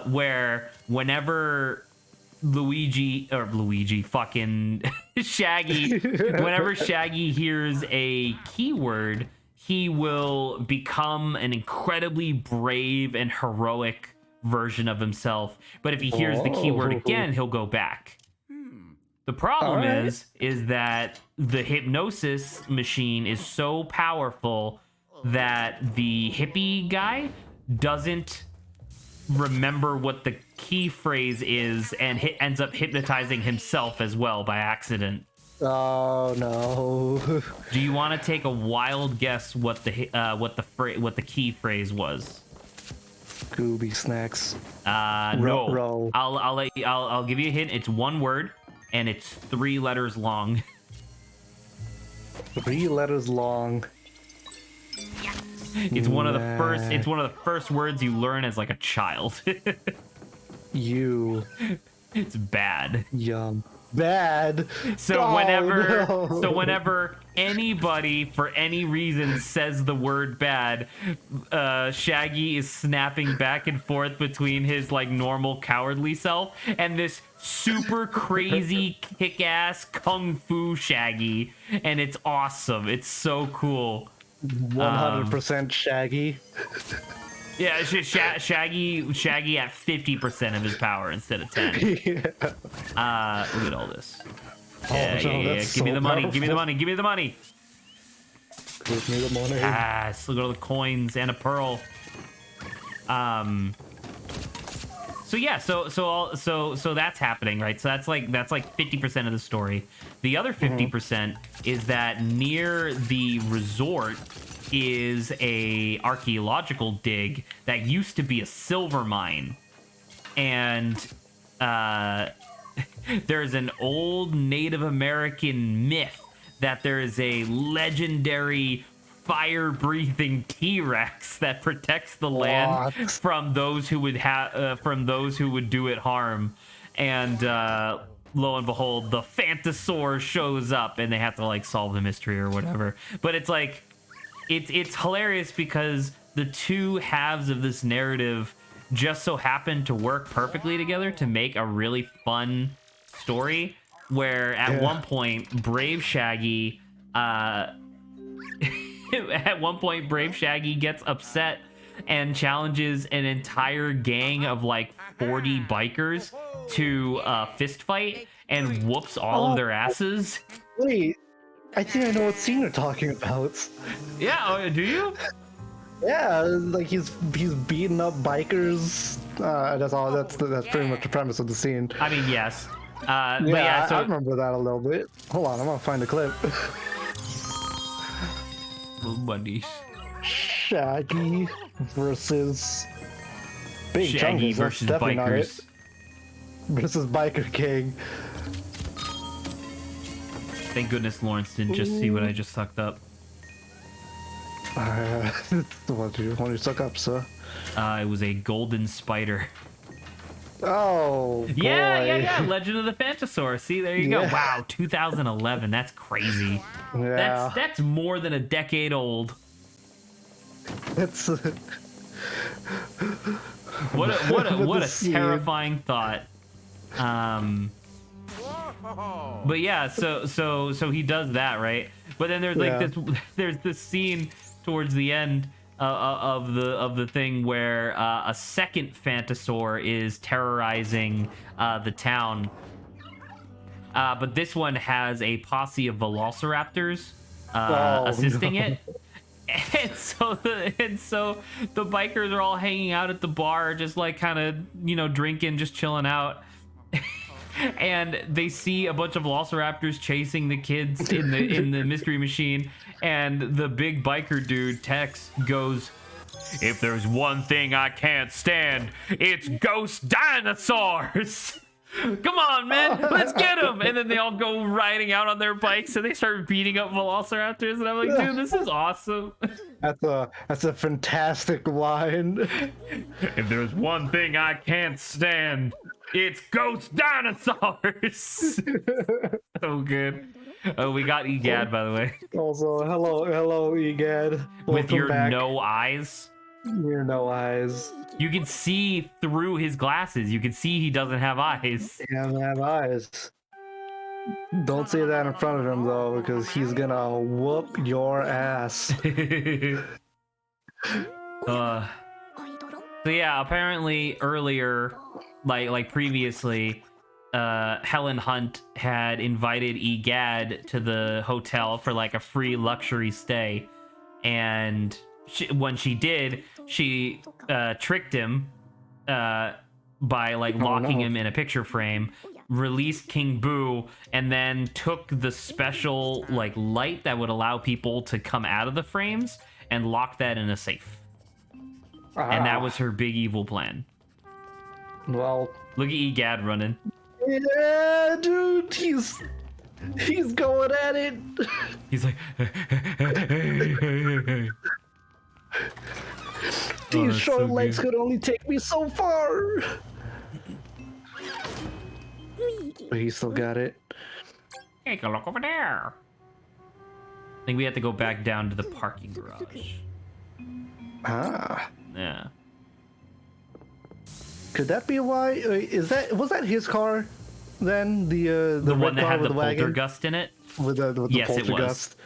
where whenever fucking Shaggy, whenever Shaggy hears a keyword, he will become an incredibly brave and heroic version of himself. But if he hears the keyword again, he'll go back. The problem Alright. is that the hypnosis machine is so powerful that the hippie guy doesn't remember what the key phrase is and ends up hypnotizing himself as well by accident. Oh no. Do you want to take a wild guess what the key phrase was? Gooby snacks. No. Row. I'll give you a hint. It's one word and it's 3 letters long. 3 letters long. It's one of the Nah. first. It's one of the first words you learn as like a child. You. It's bad. Yum. Bad. So Oh, no. whenever anybody for any reason says the word bad, Shaggy is snapping back and forth between his like normal cowardly self and this super crazy kick-ass kung fu Shaggy, and it's awesome. It's so cool. 100% Shaggy. Yeah, it's just Shaggy at 50% of his power instead of 10. Yeah. Look at all this. Oh, Yeah. that's Give me so the money. Give me the powerful. money. Give me the money. Give me the money. Ah, let's look at all the coins and a pearl. So yeah, so that's happening, right? So that's like 50% of the story. The other 50% is that near the resort is a archaeological dig that used to be a silver mine, and there's an old Native American myth that there is a legendary fire-breathing T-Rex that protects the land What? from those who would do it harm. And lo and behold, the Phantosaur shows up, and they have to like solve the mystery or whatever. But it's like, it's hilarious because the two halves of this narrative just so happen to work perfectly together to make a really fun story. Where at one point, Brave Shaggy, at one point, Brave Shaggy gets upset and challenges an entire gang of like 40 bikers to fist fight and whoops all of their asses. Wait, I think I know what scene you're talking about. Yeah, oh, do you? Yeah, like he's beating up bikers. That's all. That's pretty much the premise of the scene. I mean, yes. But Yeah, yeah, so I remember that a little bit. Hold on, I'm gonna find the clip. buddies. Shaggy versus Big Shaggy Chungus, that's versus definitely not it. bikers. Versus Biker King. Thank goodness Lawrence didn't just see what I just sucked up. What do you suck up, sir? It was a golden spider. Oh, Yeah, boy. Legend of the Phantosaur. See, there you go. Yeah. Wow, 2011. That's crazy. Yeah. That's more than a decade old. It's What a With the scene. terrifying thought. But yeah, so he does that, right? But then there's like there's this scene towards the end of the thing where a second Phantosaur is terrorizing the town. But this one has a posse of velociraptors assisting it. And so the bikers are all hanging out at the bar, just like kind of, drinking, just chilling out. And they see a bunch of velociraptors chasing the kids in the mystery machine, and the big biker dude Tex goes, "If there's one thing I can't stand, it's ghost dinosaurs." Come on, man, let's get them. And then they all go riding out on their bikes and they start beating up velociraptors, and I'm like, dude, this is awesome. That's a fantastic line. If there's one thing I can't stand, it's ghost dinosaurs. So good. Oh, we got Egad, by the way. Also, hello, Egad. With Welcome your back. no eyes. Your no eyes. You can see through his glasses. You can see he doesn't have eyes. He doesn't have eyes. Don't say that in front of him though, because he's gonna whoop your ass. So yeah, apparently earlier, like previously, Helen Hunt had invited Egad to the hotel for like a free luxury stay, and when she did, she tricked him by like locking him in a picture frame, released King Boo, and then took the special like light that would allow people to come out of the frames and lock that in a safe. And that was her big evil plan. Well, Look at Egad running. yeah, dude, he's going at it. He's like, These that's short so legs good. could only take me so far. But he still got it. Take a look over there. I think we have to go back down to the parking garage. Ah, Yeah. could that be why? Was that his car? Then the The one red that car had with the wagon poltergust in it. with the Yes, it was. poltergust.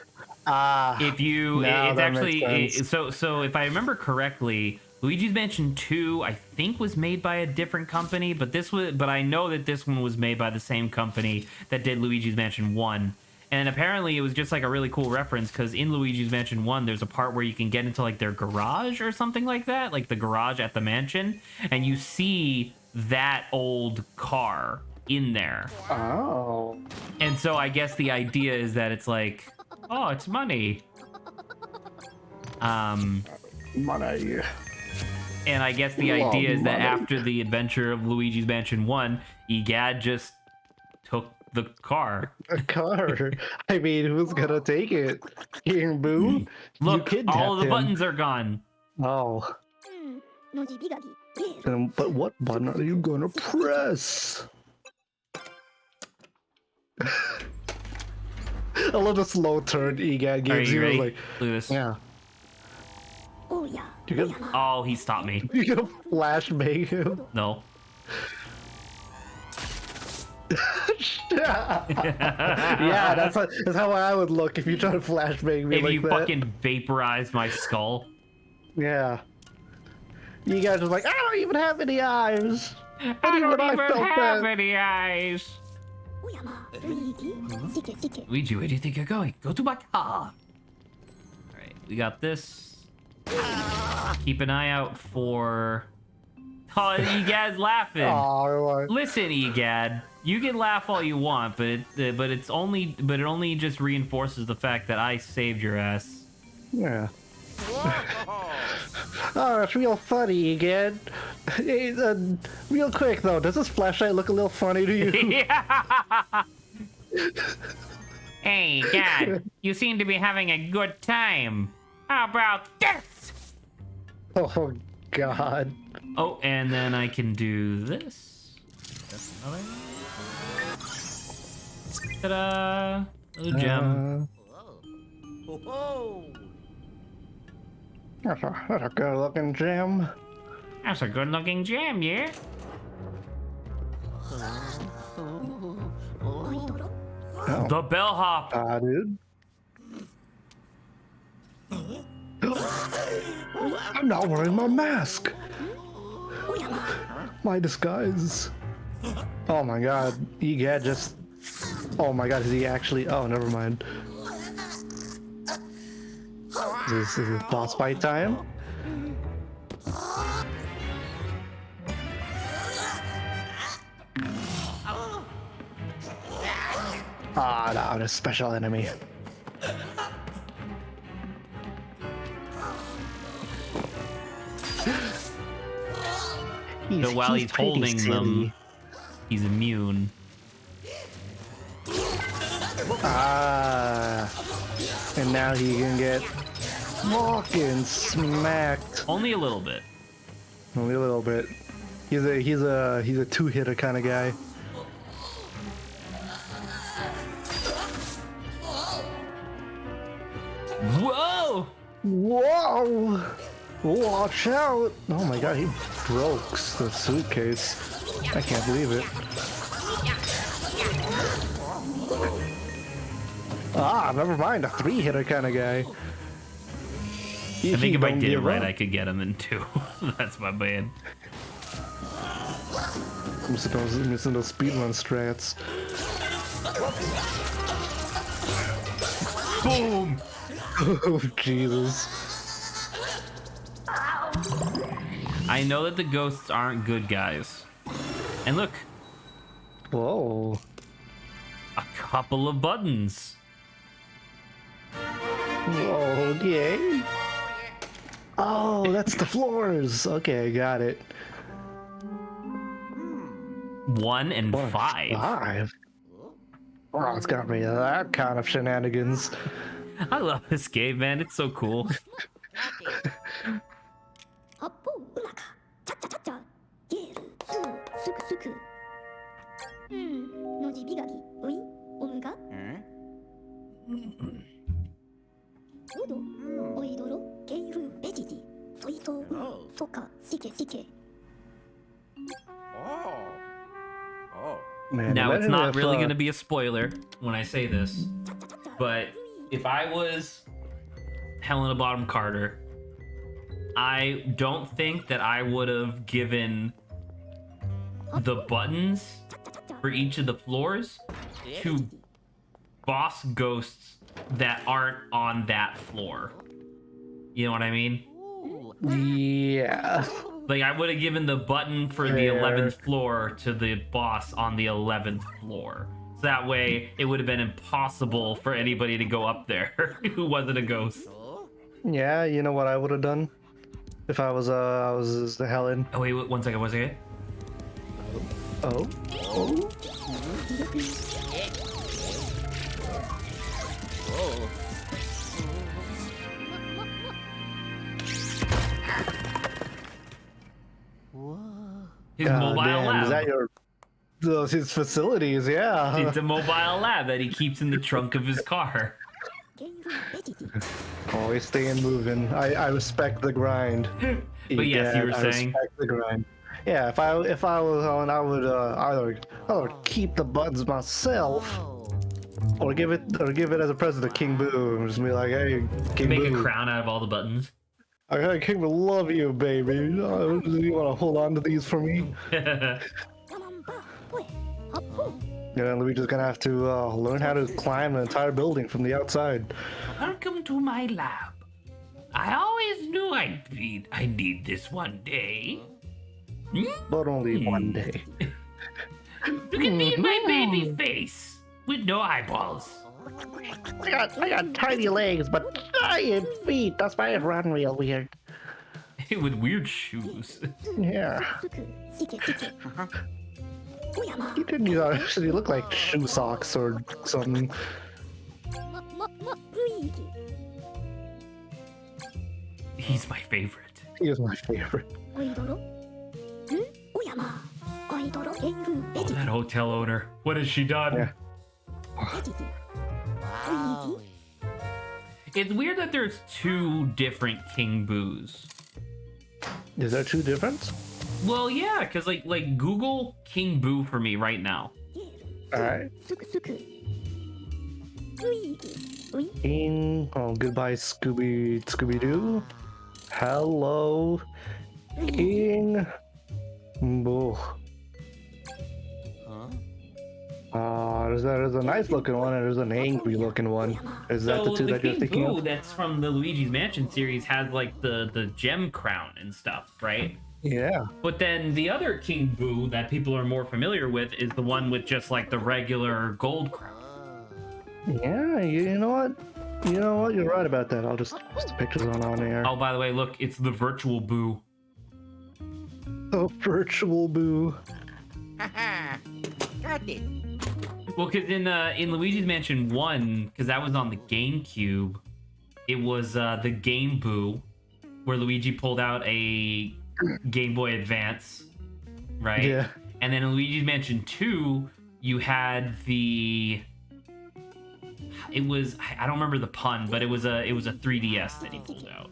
Ah, If you, now it's that makes actually sense. so. If I remember correctly, Luigi's Mansion 2, I think, was made by a different company, but I know that this one was made by the same company that did Luigi's Mansion 1. And apparently, it was just like a really cool reference because in Luigi's Mansion 1, there's a part where you can get into like their garage or something like that, like the garage at the mansion, and you see that old car in there. oh, And so I guess the idea is that it's like, oh, it's money. money. And I guess the idea is that after the adventure of Luigi's Mansion 1, Egad just took the car. A car. I mean, who's gonna take it? King Boo? Look, you all of the him. buttons are gone. Oh. But what button are you gonna press? I love the slow turn EGAD Are gives you you. ready? Like, Look at this. yeah. You can Oh, he stopped me. you can flash make him. No. Yeah, that's how I would look if you try to flash make me If like you that. fucking vaporize my skull. Yeah. You guys are like, I don't even have any eyes. I don't even felt have that. any eyes. Luigi, where do you think you're going? Go to my car. Alright, we got this. Keep an eye out for... Oh, Egad's laughing. Oh, Listen, Egad, you can laugh all you want, but it only just reinforces the fact that I saved your ass. yeah. Oh, it's real funny again. Hey, real quick though, does this flashlight look a little funny to you? Yeah. Hey, Gad, you seem to be having a good time. How about this? Oh God. Oh, and then I can do this. That's another. Ta-da! Little gem. Whoa. That's a good looking gem. That's a good-looking gem, yeah. Oh. The bellhop. Dude. I'm not wearing my mask. My disguise. Oh my God. Egad just. Oh my God. Is he actually? Oh, never mind. Is this boss fight time? Ah, no, the special enemy. So while he's pretty holding silly. them, he's immune. Ah, and now he can get fucking smacked. Only a little bit. Only a little bit. He's a two-hitter kind of guy. Whoa! Whoa! Watch out! Oh my God, he broke the suitcase. I can't believe it. Ah, never mind, a three-hitter kind of guy. I think if I did it right, I could get him in two. That's my bad. Missing those speedrun strats. Boom! Oh, Jesus. I know that the ghosts aren't good guys. And look, Whoa. a couple of buttons. Okay. Oh, that's the floors. Okay, got it. 1 and 5. Five. Oh, it's gonna be that kind of shenanigans. I love this game, man. It's so cool. Man, Now, it's imagine not if, really going to be a spoiler when I say this, but if I was Helena Bottom Carter, I don't think that I would have given the buttons for each of the floors to boss ghosts that aren't on that floor. You know what I mean? Yeah. Like, I would have given the button for the Fair. 11th floor to the boss on the 11th floor. So that way, it would have been impossible for anybody to go up there who wasn't a ghost. Yeah, you know what I would have done? If I was the Helen. Oh, wait, one second, one second. Oh. Oh. Oh. Whoa. His mobile lab. Is that his facilities? Yeah. It's a mobile lab that he keeps in the trunk of his car. Always staying moving. I respect the grind. But yes, you were I saying. respect the grind. Yeah, if I was on, I would either keep the buttons myself, or give it as a present to King Boo, and just be like, hey, King Make Boo, a crown out of all the buttons. I King Boo, love you, baby. Do you want to hold on to these for me? Yeah, Luigi's gonna have to learn how to climb an entire building from the outside. Welcome to my lab. I always knew I need this one day. But only one day. You can be my baby face with no eyeballs. I got tiny legs, but giant feet. That's why I run real weird. With weird shoes. Yeah. These actually look like shoe socks or something. He's my favorite. He is my favorite. Oh, that hotel owner. What has she done? Yeah. Wow. It's weird that there's two different King Boos. Is there two different? Well, yeah, because like Google King Boo for me right now. Alright. King. Oh, goodbye, Scooby-Doo. Hello, King Boo. Huh? There's a nice looking one and there's an angry looking one. Is that the two that you're King thinking Boo of? that's from the Luigi's Mansion series has like the gem crown and stuff, right? Yeah. But then the other King Boo that people are more familiar with is the one with just like the regular gold crown. Yeah, you know what? You know what? You're right about that. I'll just post the pictures on there. Oh, by the way, look, it's the virtual Boo. Oh, virtual Boo. Haha. Got it. Well, because in Luigi's Mansion 1, because that was on the GameCube, it was the Game Boo, where Luigi pulled out a Game Boy Advance, right? Yeah. And then in Luigi's Mansion 2, you had the... It was... I don't remember the pun, but it was a 3DS that he pulled out.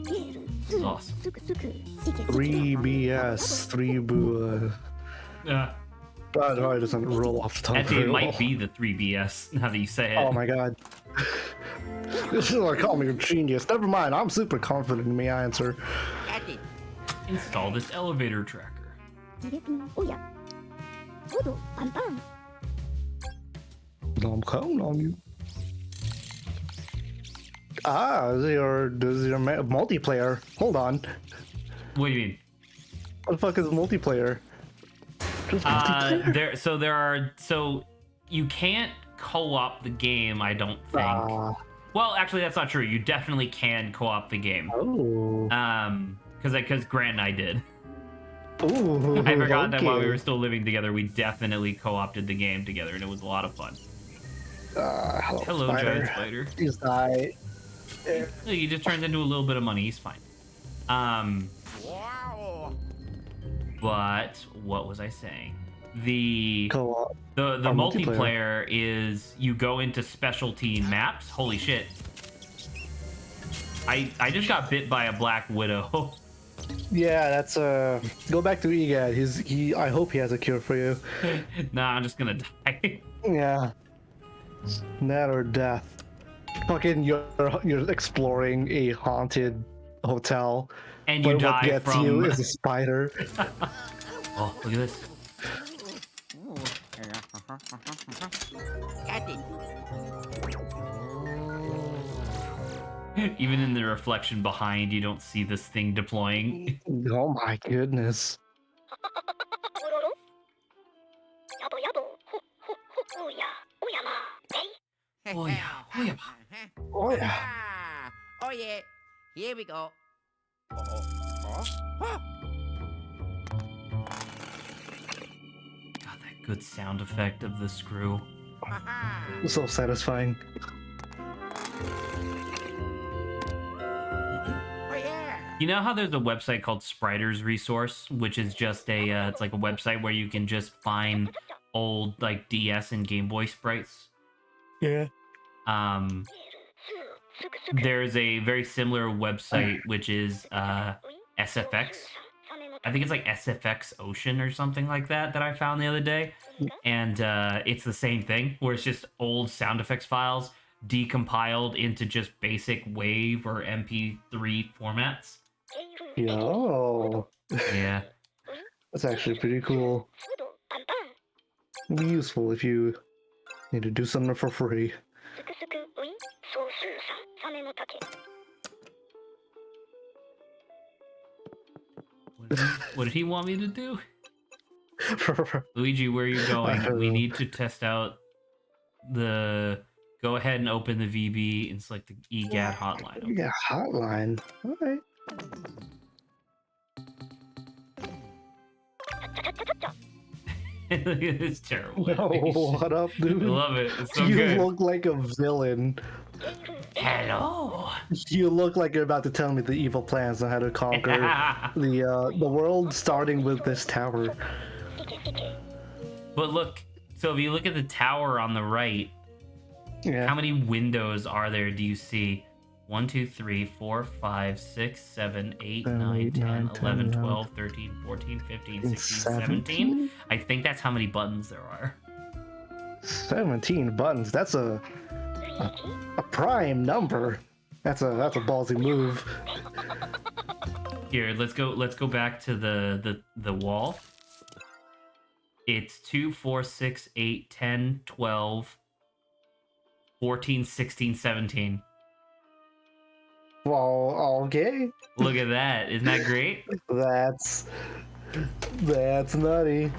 This is awesome. 3BS, 3Boo. It doesn't roll off the tongue. Actually, it very might well. be the 3BS, now that you say it. Oh my god. This is like, call me a genius. Never mind, I'm super confident in my answer. Got it. Install this elevator tracker. I'm counting on you. This is your multiplayer. Hold on. What do you mean? What the fuck is multiplayer? Just multiplayer? So you can't co-op the game, I don't think. Well, actually, that's not true. You definitely can co-op the game. Oh. Because Grant and I did. Ooh. I forgot that while we okay. were still living together, we definitely co-opted the game together, and it was a lot of fun. Hello, Giant spider. He's died. Look, he just turns into a little bit of money. He's fine. Wow. But what was I saying? The Co-op. the Or multiplayer is you go into specialty maps. Holy shit! I just got bit by a black widow. Yeah, that's go back to EGAD. I hope he has a cure for you. Nah, I'm just gonna die. Yeah. That or death. Fucking you're exploring a haunted hotel. And you but what die gets from. you is a spider. Oh, look at this. Got it. Even in the reflection behind, you don't see this thing deploying. Oh my goodness. Oh yeah, oh yeah. Oh yeah. Oh yeah. Here we go. Oh. good sound effect of the screw. So satisfying. Oh yeah. You know how there's a website called Spriter's Resource, which is just it's like a website where you can just find old like DS and Game Boy sprites. Yeah. There's a very similar website which is SFX. I think it's like SFX Ocean or something like that I found the other day, and it's the same thing where it's just old sound effects files decompiled into just basic WAV or MP3 formats. Yo, Yeah. that's actually pretty cool. Be useful if you need to do something for free. What did he want me to do? Luigi, where are you going? We need to test out the... Go ahead and open the VB and select the EGAT hotline. Okay. Yeah, hotline. All right. It's terrible. No, what up, dude? I love it. It's so you good. look like a villain. Hello. You look like you're about to tell me the evil plans on how to conquer the world, starting with this tower. But look, so if you look at the tower on the right, Yeah. how many windows are there do you see? 1, 2, 3, 4, 5, 6, 7, 8, 9, 10, 11, 12, 13, 14, 15, 16, 17. I think that's how many buttons there are. 17 buttons. That's a prime number. That's a ballsy move. Here, let's go back to the wall. It's 2, 4, 6, 8, 10, 12, 14, 16, 17. Well, okay. Look at that. Isn't that great? That's nutty.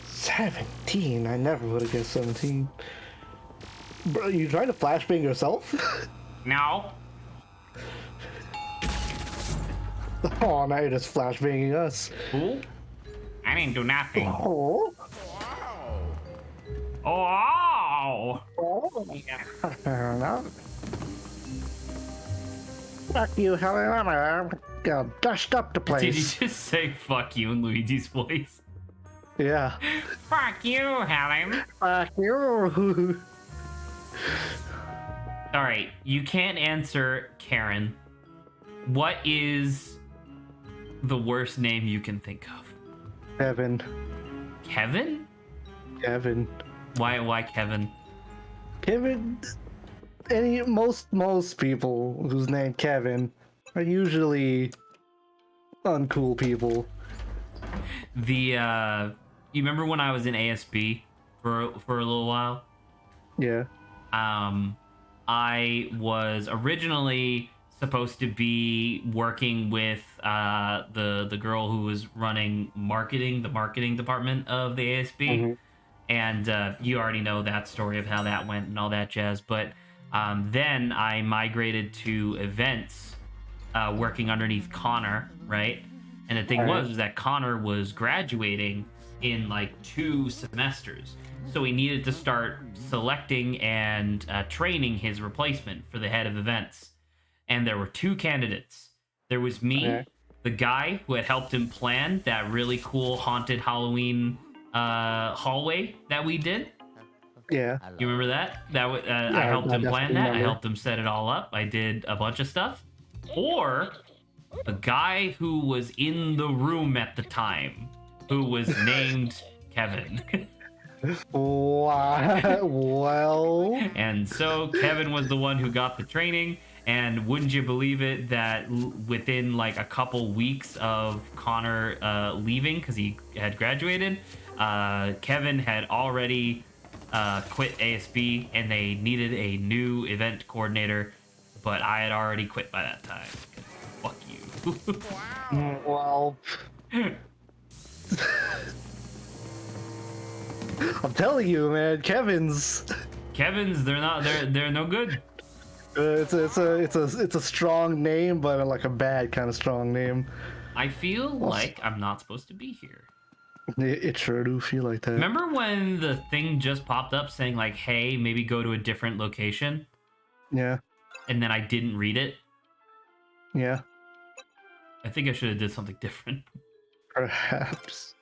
17. I never would have guessed 17. Bro, you trying to flashbang yourself? No. Oh, now you're just flashbanging us. Who? I didn't do nothing. Oh. Oh! Fair enough. Fuck you, Helen. I'm gonna dust up the place. Did you just say fuck you in Luigi's voice? Yeah. Fuck you, Helen. Fuck you. Alright, you can't answer Karen. What is the worst name you can think of? Kevin. Kevin? Kevin. Why Kevin? Kevin. Most people whose name Kevin are usually uncool people. You remember when I was in ASB for a little while? Yeah. I was originally supposed to be working with the girl who was running the marketing department of the ASB. Mm-hmm. And you already know that story of how that went and all that jazz. But then I migrated to events, working underneath Connor, right? And the thing was that Connor was graduating in like 2 semesters. So he needed to start selecting and training his replacement for the head of events. And there were 2 candidates. There was me, the guy who had helped him plan that really cool haunted Halloween hallway that we did. Yeah. You remember that? I helped him plan that. I helped him set it all up. I did a bunch of stuff. Or the guy who was in the room at the time, who was named Kevin. Wow. Well. And so Kevin was the one who got the training. And wouldn't you believe it that within like a couple weeks of Connor leaving, because he had graduated, Kevin had already quit ASB and they needed a new event coordinator, but I had already quit by that time. Fuck you. Well. I'm telling you, man, Kevin's, they're no good. it's a strong name, but like a bad kind of strong name. I feel like I'm not supposed to be here. It sure do feel like that. Remember when the thing just popped up saying like, "Hey, maybe go to a different location," Yeah, and then I didn't read it? yeah, I think I should have did something different. perhaps.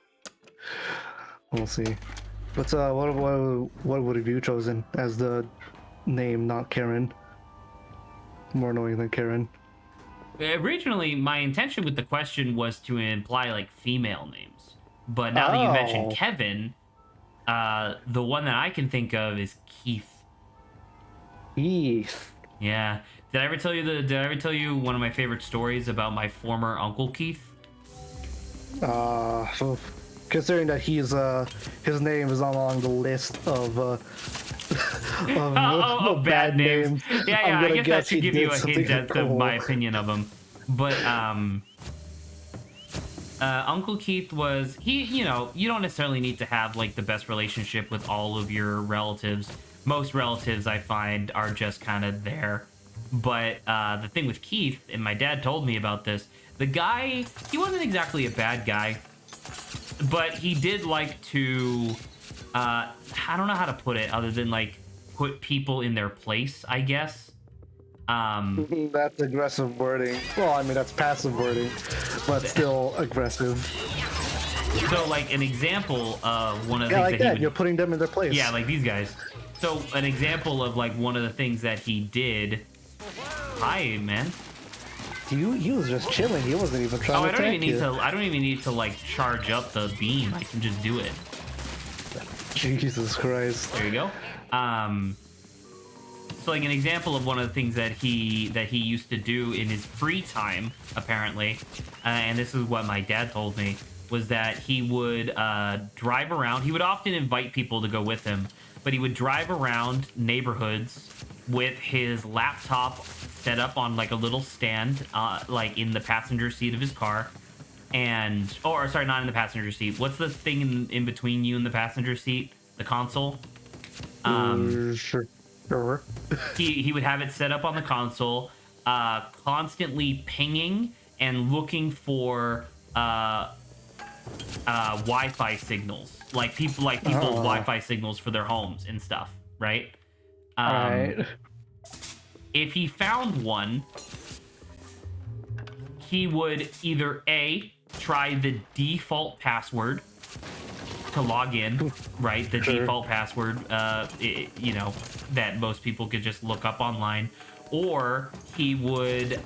We'll see. But what would have you chosen as the name, not Karen? More annoying than Karen. Originally, my intention with the question was to imply like female names, but now that you mentioned Oh. Kevin, the one that I can think of is Keith. Heath. Yeah. Did I ever tell you one of my favorite stories about my former Uncle Keith? So considering that his name is along the list of Of bad names. Yeah, I'm I gonna guess that guess he should give you did a something hint as to cool. my opinion of him. But Uncle Keith was you know, you don't necessarily need to have like the best relationship with all of your relatives. Most relatives I find are just kind of there. But the thing with Keith, and my dad told me about this, the guy, he wasn't exactly a bad guy, but he did like to I don't know how to put it other than like put people in their place, I guess. That's aggressive wording. Well, I mean that's passive wording, but still aggressive. So like an example of one of the Yeah, things like that he that. would, You're putting them in their place. yeah, like these guys. So an example of like one of the things that he did. Hi, man. He was just chilling. He wasn't even trying Oh, to I don't attack even need you. to. I don't even need to like charge up the beam. I can just do it. Jesus Christ. There you go. So like an example of one of the things that he used to do in his free time, apparently, and this is what my dad told me, was that he would drive around. He would often invite people to go with him, but he would drive around neighborhoods with his laptop set up on like a little stand, like in the passenger seat of his car. And, or sorry, not in the passenger seat. What's the thing in between you and the passenger seat? The console? Sure. Sure. He would have it set up on the console, constantly pinging and looking for Wi-Fi signals, like people's Wi-Fi signals for their homes and stuff, right? Alright. If he found one, he would either A, try the default password to log in, right? The Sure. default password, you know, that most people could just look up online, or he would,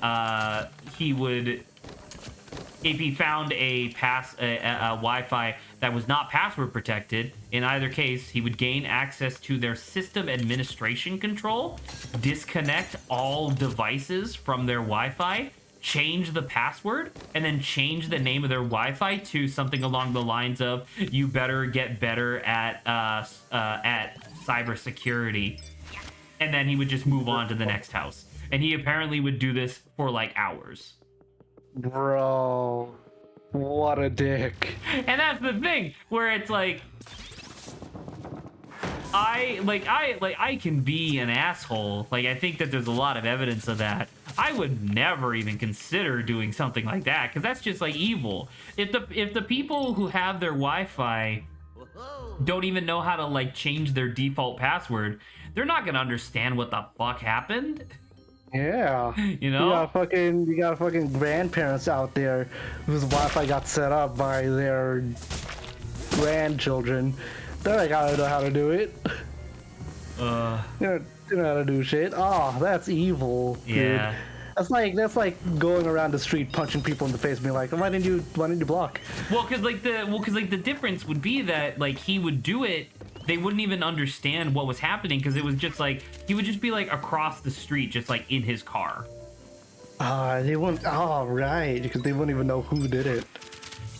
if he found a Wi-Fi that was not password protected, in either case, he would gain access to their system administration control, disconnect all devices from their Wi-Fi, change the password, and then change the name of their Wi-Fi to something along the lines of "You better get better at cybersecurity," and then he would just move on to the next house. And he apparently would do this for like hours. Bro. What a dick. And that's the thing where it's like I can be an asshole. Like I think that there's a lot of evidence of that. I would never even consider doing something like that because that's just like evil. If the people who have their Wi-Fi don't even know how to like change their default password, they're not gonna understand what the fuck happened. Yeah. You know? You got fucking grandparents out there whose Wi-Fi got set up by their grandchildren. They're like, I don't know how to do it. They don't know how to do shit. Oh, that's evil. Dude. Yeah. That's like going around the street punching people in the face, being like, why didn't you block? Well, because the difference would be that like he would do it, they wouldn't even understand what was happening because it was just like he would just be like across the street, just like in his car. They wouldn't. Oh, right, because they wouldn't even know who did it.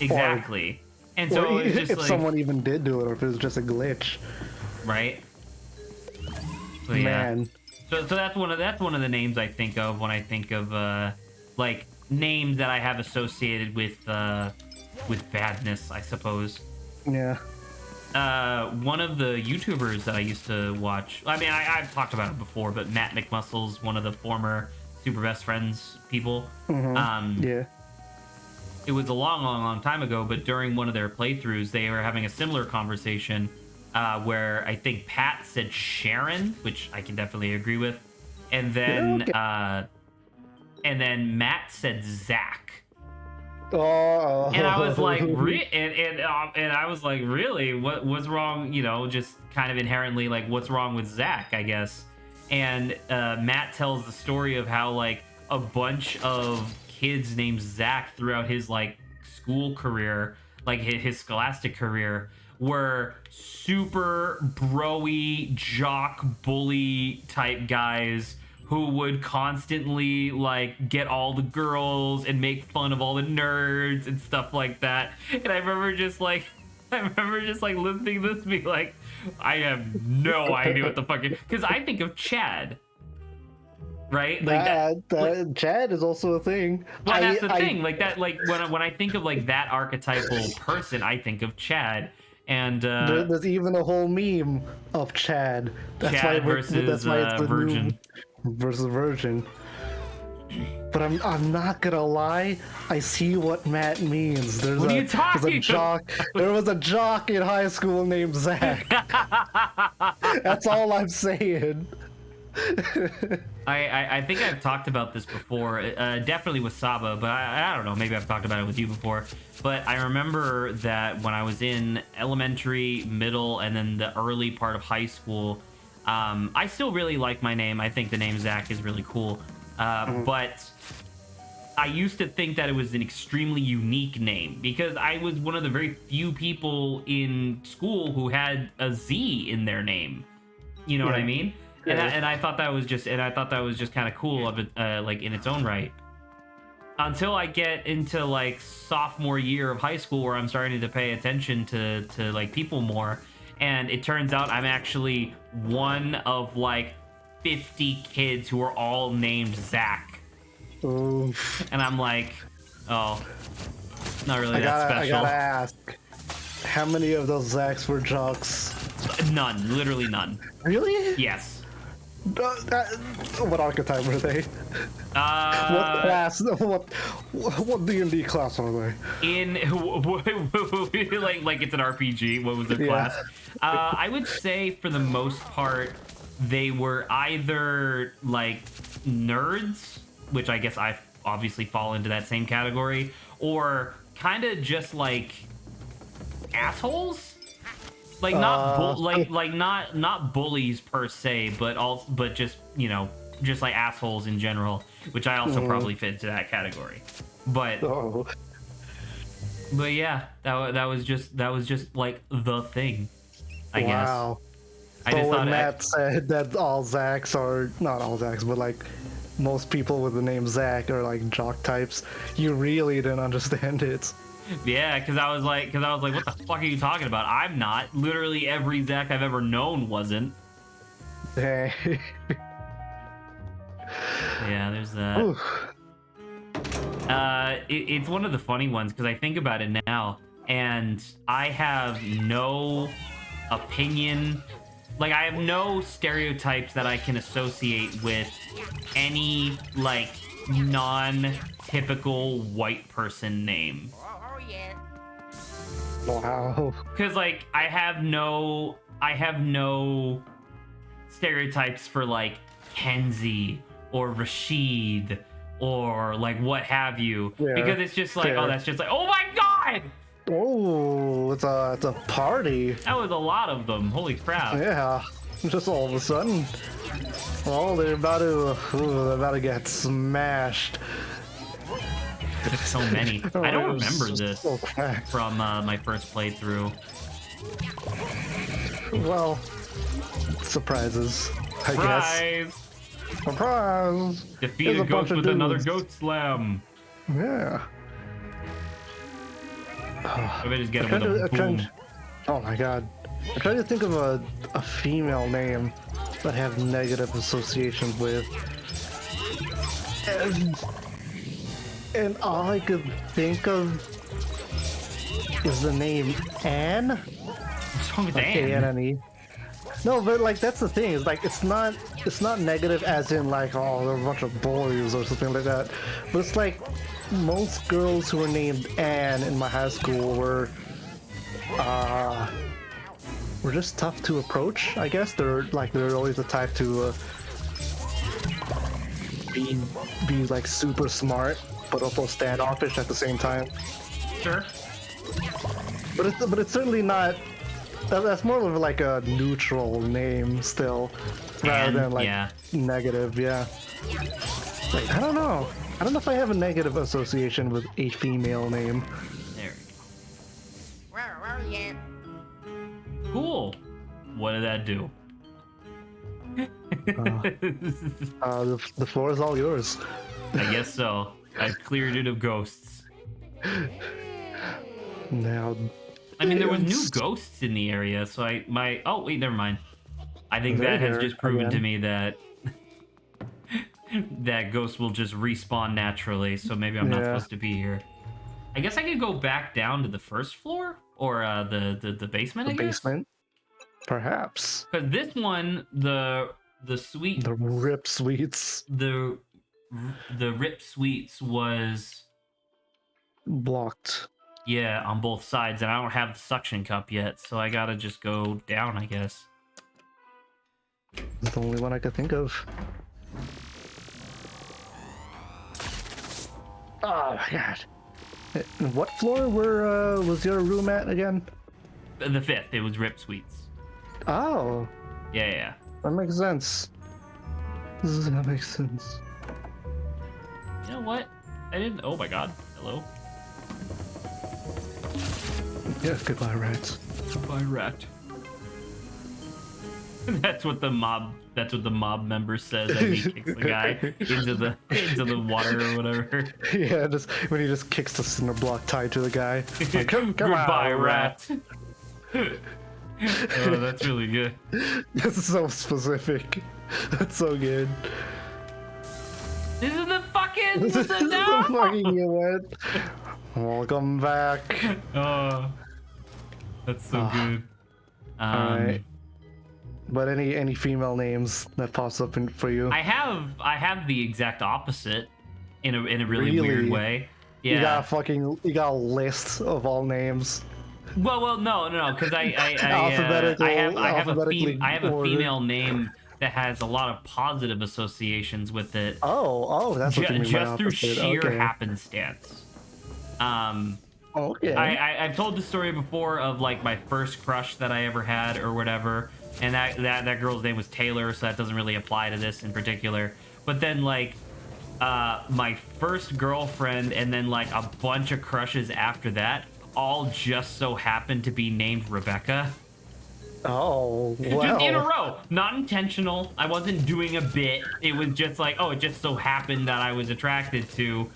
Exactly. And so Or it was just if like, someone even did do it, or if it was just a glitch. right? So, yeah. Man. So that's one of the names I think of when I think of like names that I have associated with badness, I suppose. Yeah. One of the YouTubers that I used to watch, I mean, I've talked about it before, but Matt McMuscles, one of the former Super Best Friends people. Yeah. it was a long time ago, but during one of their playthroughs, they were having a similar conversation where I think Pat said Sharon, which I can definitely agree with, and then Matt said Zach. Oh. And I was like, and I was like, really? What's wrong? You know, just kind of inherently like, what's wrong with Zach? I guess. And Matt tells the story of how like a bunch of kids named Zach throughout his like school career, like his scholastic career, were super bro-y, jock bully type guys who would constantly like get all the girls and make fun of all the nerds and stuff like that. And I remember just like listening to this be like, I have no idea what the fuck it, because I think of Chad. Right? Like that Chad is also a thing. Well, that's the thing. Like that, like when I think of like that archetypal person, I think of Chad. And there's even a whole meme of Chad. Chad versus Virgin. Versus Virgin. But I'm not gonna lie, I see what Matt means. There was a jock in high school named Zach. That's all I'm saying. I think I've talked about this before, definitely with Saba, but I don't know, maybe I've talked about it with you before. But I remember that when I was in elementary, middle, and then the early part of high school, I still really like my name. I think the name Zach is really cool. But I used to think that it was an extremely unique name because I was one of the very few people in school who had a Z in their name. You know what I mean? Yeah. And I thought that was just kind of cool of it, like in its own right. Until I get into like sophomore year of high school where I'm starting to pay attention to like people more, and it turns out I'm actually one of like 50 kids who are all named Zach. Oof. And I'm like, oh, not really that special. I gotta ask, how many of those Zachs were jocks? None, literally none. Really? Yes. What archetype were they? What class? What D&D class are they? In like it's an RPG. What was their class? I would say for the most part they were either like nerds, which I guess I obviously fall into that same category, or kind of just like assholes. Like not not bullies per se, but just, you know, just like assholes in general, which I also probably fit into that category. But but yeah, that was just like the thing, I guess. Wow. I just thought Matt said that all Zachs are not all Zachs, but like most people with the name Zach are like jock types. You really didn't understand it. Yeah, because I was like, what the fuck are you talking about? I'm not. Literally every Zach I've ever known wasn't. Hey. Yeah, there's that. It's one of the funny ones because I think about it now, and I have no opinion. Like, I have no stereotypes that I can associate with any like non-typical white person name. Wow. Because like I have no stereotypes for like Kenzie or Rashid or like what have you. Yeah, because it's just like, oh, that's just like, oh my god! Oh, it's a party. That was a lot of them. Holy crap. Yeah. Just all of a sudden. Oh, they're about to get smashed. There's so many. I don't remember this from my first playthrough. Well, surprises, I guess. Surprise! Defeat a ghost with another goat slam. Yeah. Maybe just get him with a boom. Oh my god. I'm trying to think of a female name that I have negative associations with. And all I could think of is the name Anne. What's wrong with Anne? Anne-E. No, but like that's the thing. Is like it's not negative as in like oh they're a bunch of boys or something like that. But it's like most girls who were named Anne in my high school were just tough to approach. I guess they're always the type to be like super smart, but also standoffish at the same time. Sure. But it's certainly not. That's more of like a neutral name still, rather than like negative. Yeah. Like I don't know. I don't know if I have a negative association with a female name. There Where are you? we go. Cool. What did that do? The floor is all yours. I guess so. I've cleared it of ghosts. Now. I mean, there was new ghosts in the area, so oh wait, never mind. I think that has just proven to me that that ghosts will just respawn naturally, so maybe I'm not supposed to be here. I guess I could go back down to the first floor or the basement. The basement, perhaps. Because this one, the suite, the Rip Suites, the Rip Suites was blocked. Yeah, on both sides, and I don't have the suction cup yet, so I gotta just go down, I guess. It's the only one I could think of. Oh my god. What floor was your room at again? The fifth. It was Rip Suites. Oh. Yeah. That makes sense. That makes sense. You know what? I didn't. Oh my god. Hello. Yeah. Goodbye, rats. Goodbye, rat. That's what the mob member says as he kicks the guy into the water or whatever. Yeah, just when he just kicks the cinder block tied to the guy. Like, come Goodbye, on, rat. Oh, that's really good. That's so specific. That's so good. This is the fucking. This is the fucking event. Welcome back. Oh, that's so good. Alright. But any female names that pops up for you? I have the exact opposite in a really weird way. Yeah. You got a list of all names. Well, no, because I have a female name that has a lot of positive associations with it. Oh, that's what you mean by just through opposite. sheer happenstance. Okay. I've told the story before of like my first crush that I ever had or whatever, and that girl's name was Taylor, so that doesn't really apply to this in particular. But then like my first girlfriend and then like a bunch of crushes after that all just so happened to be named Rebecca. Oh, wow. Just in a row. Not intentional. I wasn't doing a bit. It was just like, oh, it just so happened that I was attracted to.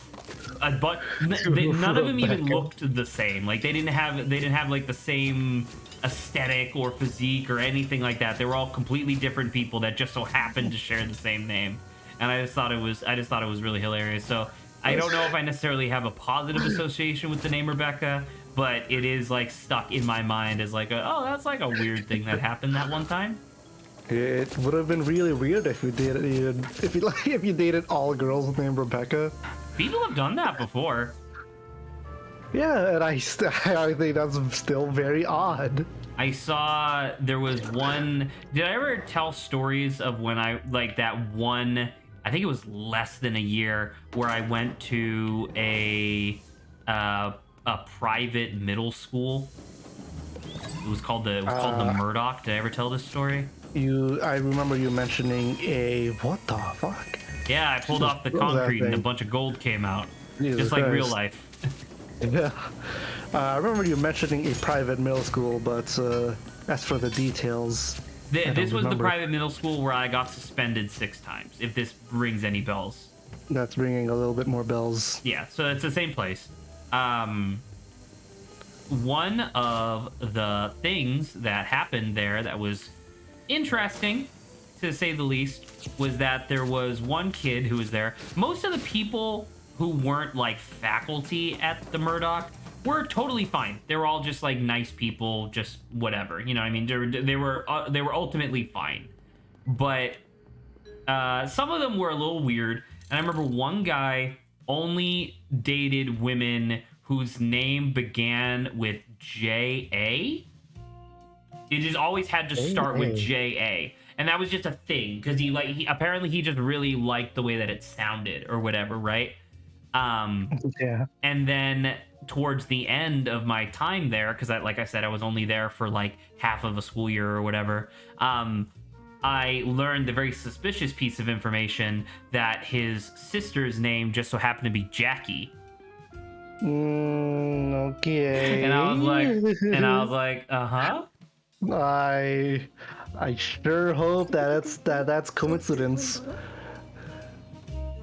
But none of them even looked the same. Like they didn't have like the same aesthetic or physique or anything like that. They were all completely different people that just so happened to share the same name. And I just thought it was really hilarious. So I don't know if I necessarily have a positive association with the name Rebecca, but it is like stuck in my mind as like that's like a weird thing that happened that one time. It would have been really weird if you dated all girls named Rebecca. People have done that before. Yeah, and I think that's still very odd. I saw there was one. Did I ever tell stories of when I like that one? I think it was less than a year where I went to a private middle school. It was called the Murdoch. Did I ever tell this story? I remember you mentioning what the fuck? Yeah, I pulled off the concrete and a bunch of gold came out. Jesus just like Christ. real life. Yeah. I remember you mentioning a private middle school, but as for the details... This was the private middle school where I got suspended 6 times, if this rings any bells. That's ringing a little bit more bells. Yeah, so it's the same place. One of the things that happened there that was interesting, to say the least, was that there was one kid who was there. Most of the people who weren't like faculty at the Murdoch were totally fine. They were all just like nice people, just whatever. You know what I mean? They were ultimately fine. But some of them were a little weird. And I remember one guy only dated women whose name began with J.A. It just always had to start with J.A. And that was just a thing because he apparently he just really liked the way that it sounded or whatever, right? Yeah. And then towards the end of my time there, because like I said, I was only there for like half of a school year or whatever. I learned the very suspicious piece of information that his sister's name just so happened to be Jackie. Okay. And I was like, uh-huh. I sure hope that's coincidence.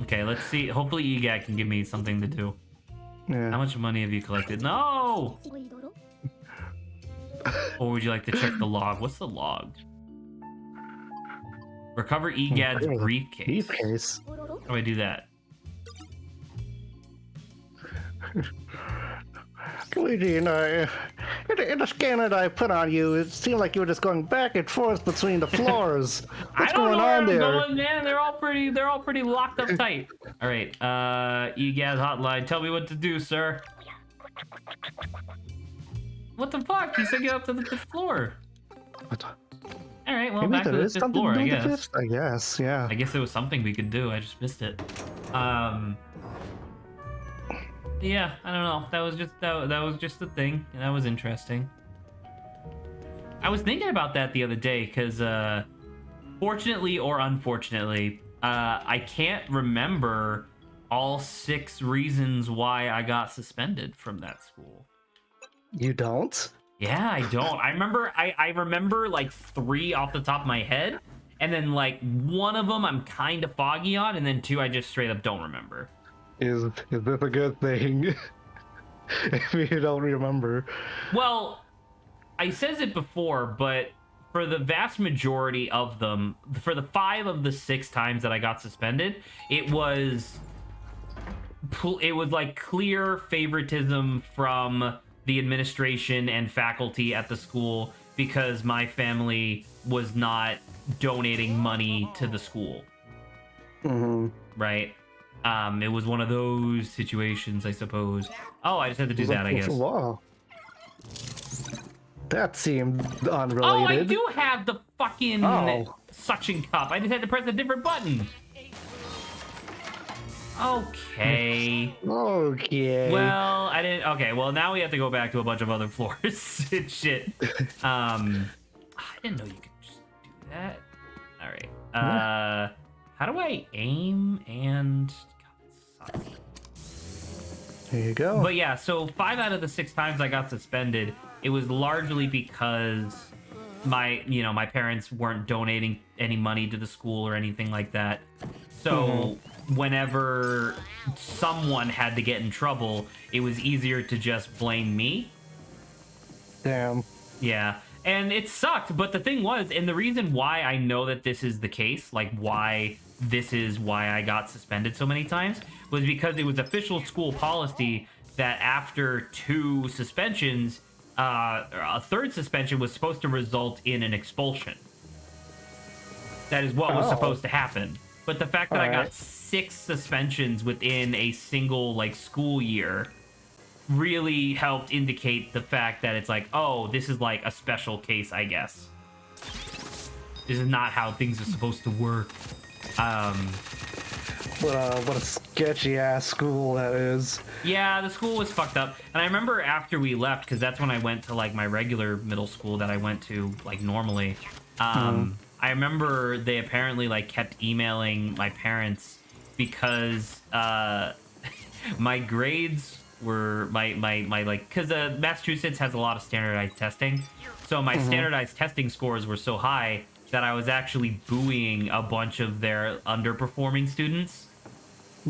Okay, let's see. Hopefully EGAT can give me something to do. Yeah. How much money have you collected? No! Or would you like to check the log? What's the log? Recover EGAD's briefcase. Briefcase. How do I do that? Luigi, in the scanner that I put on you, it seemed like you were just going back and forth between the floors. What's I don't going know where on I'm there? going, man. They're all pretty locked up tight. All right, EGAD hotline. Tell me what to do, sir. What the fuck? You said get up to the 5th floor. What? All right, well, Maybe back to there the is 5th something floor, to I do with the guess. fifth? I guess, yeah. I guess there was something we could do. I just missed it. Yeah, I don't know. That was just a thing. And that was interesting. I was thinking about that the other day because, fortunately or unfortunately, I can't remember all 6 reasons why I got suspended from that school. You don't? Yeah, I don't. I remember like 3 off the top of my head, and then like 1 of them I'm kind of foggy on, and then 2 I just straight up don't remember. Is this a good thing? If you don't remember. Well, I says it before, but for the vast majority of them, for the 5 of the 6 times that I got suspended, it was like clear favoritism from the administration and faculty at the school because my family was not donating money to the school. Right? It was one of those situations, I suppose. Oh, I just had to do that, I guess. Wow. That seemed unrelated. Oh, I do have the fucking Oh. suction cup. I just had to press a different button. Okay. Okay. Well, I didn't. Okay, well, now we have to go back to a bunch of other floors and shit. I didn't know you could just do that. All right. How do I aim and... God, that sucks. There you go. But yeah, so 5 out of the 6 times I got suspended, it was largely because my parents weren't donating any money to the school or anything like that. So whenever someone had to get in trouble, it was easier to just blame me. Damn. Yeah. And it sucked, but the thing was, and the reason why I know that this is the case, like why this is why I got suspended so many times, was because it was official school policy that after 2 suspensions, a 3rd suspension was supposed to result in an expulsion. That is what was supposed to happen. But the fact that I got 6 suspensions within a single like school year really helped indicate the fact that it's like, oh, this is like a special case, I guess. This is not how things are supposed to work. What a sketchy ass school that is. Yeah, the school was fucked up. And I remember after we left, because that's when I went to like my regular middle school that I went to like normally. I remember they apparently like kept emailing my parents because my grades were my like, because Massachusetts has a lot of standardized testing, so my standardized testing scores were so high that I was actually buoying a bunch of their underperforming students.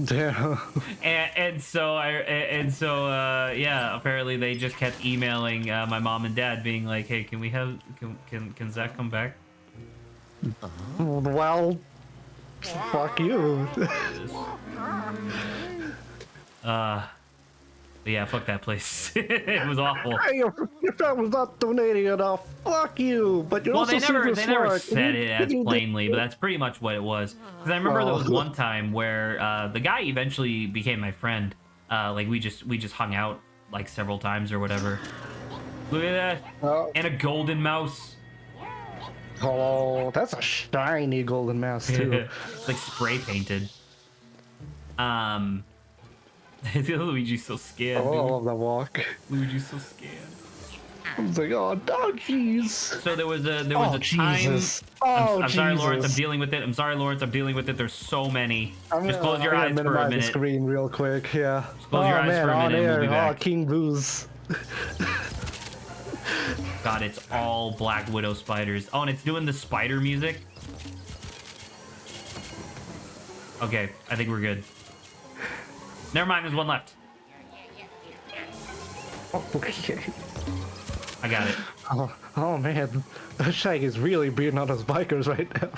Damn. And so yeah, apparently they just kept emailing my mom and dad being like, hey, can we have can Zach come back? Well, fuck you. But But yeah, fuck that place. It was awful. Hey, your family's not donating enough. Fuck you. But you're Well, also they never super smart. said it as Can you- plainly, but that's pretty much what it was. Because I remember there was Oh. one time where the guy eventually became my friend. Like we just hung out like several times or whatever. Look at that, Oh. and a golden mouse. Oh, that's a shiny golden mouse too. It's like spray painted. Luigi's so scared. Oh, I Dude. love that walk. Luigi's so scared. I was like, oh, doggies. So there was a Oh, time. Jesus. I'm Oh, sorry, Lawrence. I'm Jesus. dealing with it. I'm sorry, Lawrence. I'm dealing with it. There's so many. I'm Just gonna- close your I'm eyes gonna for a minimize minute. the screen real quick. Yeah. close your oh eyes man, for a on minute and air. we'll be back. Oh, King Booze. God, it's all Black Widow spiders. Oh, and it's doing the spider music. Okay, I think we're good. Never mind, there's one left. Okay. I got it. Oh man, Shag is really beating on those bikers right now.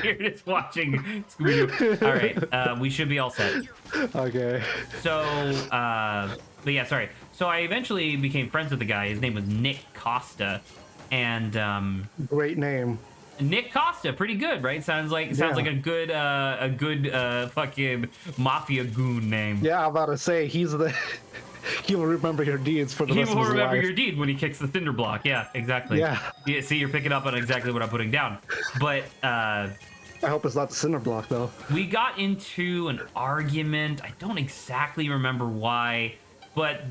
You're just watching Scooby-Doo. All right, we should be all set. Okay. So, but yeah, sorry. So I eventually became friends with the guy. His name was Nick Costa, and Great name. Nick Costa, pretty good, right? Sounds like Yeah. a good fucking mafia goon name. Yeah, I'm about to say he's the. He will remember your deeds for the He rest will of his remember life. your deed when he kicks the cinder block. Yeah, exactly. Yeah. See, you're picking up on exactly what I'm putting down. But I hope it's not the cinder block though. we got into an argument. I don't exactly remember why, but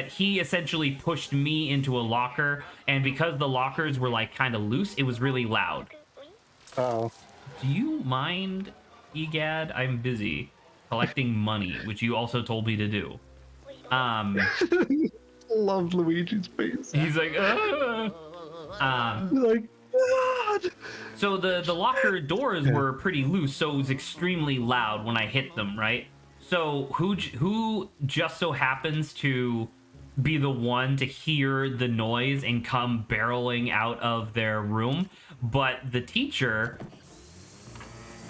he essentially pushed me into a locker, and because the lockers were like kind of loose, it was really loud. Oh. Do you mind, Egad? I'm busy collecting money, which you also told me to do. Love Luigi's face. He's like, He's like, God. So the locker doors were pretty loose, so it was extremely loud when I hit them, right? So who just so happens to be the one to hear the noise and come barreling out of their room, but the teacher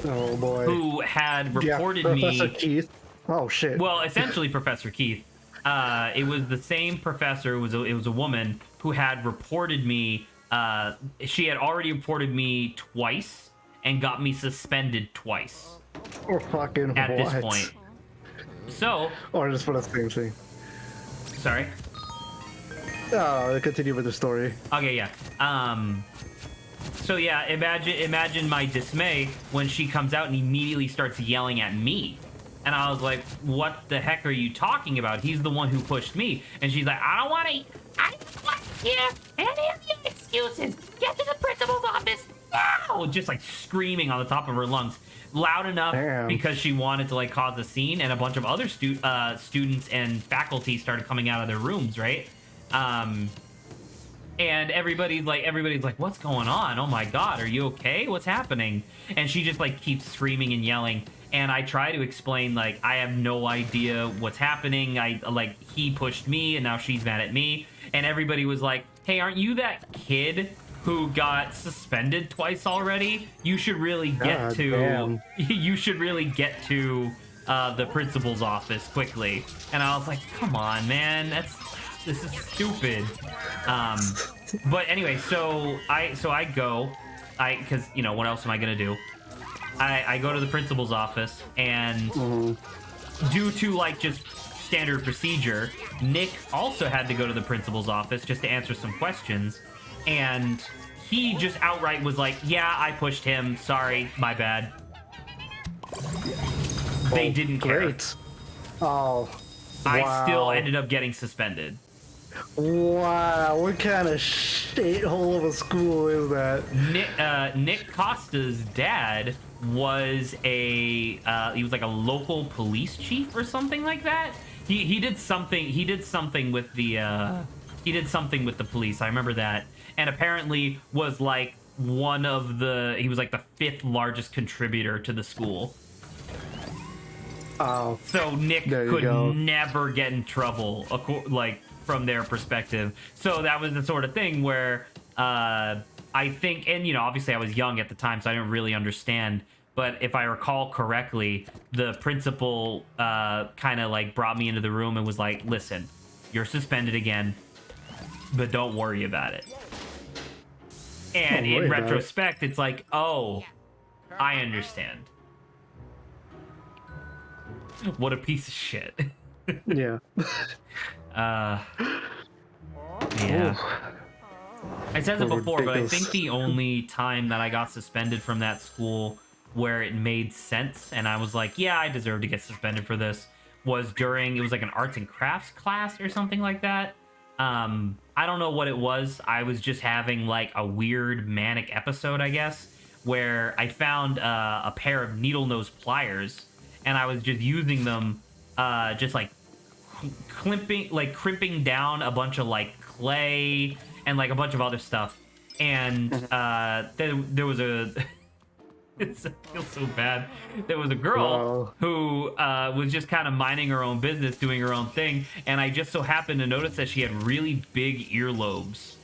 Oh boy. who had Yeah, reported Professor me. Keith. Oh shit. Well, essentially Professor Keith. It was the same professor. It was a woman who had reported me. She had already reported me twice and got me suspended twice Or fucking at what? this point. So, Or just for the same thing. sorry. Oh, continue with the story. Okay, yeah. So yeah, imagine my dismay when she comes out and immediately starts yelling at me. And I was like, what the heck are you talking about? He's the one who pushed me. And she's like, I don't want to hear any of your excuses. Get to the principal's office now! Just like screaming on the top of her lungs. Loud enough Damn. because she wanted to like cause a scene, and a bunch of other students and faculty started coming out of their rooms, right? And everybody's like, what's going on? Oh my God, are you okay? What's happening? And she just like keeps screaming and yelling. And I try to explain, like, I have no idea what's happening. He pushed me and now she's mad at me. And everybody was like, hey, aren't you that kid who got suspended twice already? You should really get God to, damn. you should really get to the principal's office quickly. And I was like, come on, man, this is stupid. But anyway, so I go, because, you know, what else am I gonna do? I go to the principal's office, and due to like just standard procedure, Nick also had to go to the principal's office just to answer some questions, and he just outright was like, yeah, I pushed him, sorry, my bad. They didn't care. Great. Oh. I still wow. ended up getting suspended. Wow, what kind of shithole of a school is that? Nick Costa's dad was he was like a local police chief or something like that. He did something with the police. I remember that. And apparently was like he was like the 5th largest contributor to the school. Oh. So Nick There you could go. never get in trouble, like from their perspective. So that was the sort of thing where I think, and you know, obviously I was young at the time, so I didn't really understand. But if I recall correctly, the principal kind of like brought me into the room and was like, listen, you're suspended again, but don't worry about it. And Don't worry in about it. retrospect, it's like, oh, I understand. What a piece of shit. Yeah. Yeah. I said it What before, but I ridiculous. think the only time that I got suspended from that school where it made sense and I was like, yeah, I deserve to get suspended for this was during, it was like an arts and crafts class or something like that. I don't know what it was. I was just having like a weird manic episode, I guess, where I found a pair of needle nose pliers and I was just using them, just like crimping down a bunch of like clay and like a bunch of other stuff. And there was a I feel so bad. There was a girl Wow. who was just kind of minding her own business, doing her own thing, and I just so happened to notice that she had really big earlobes.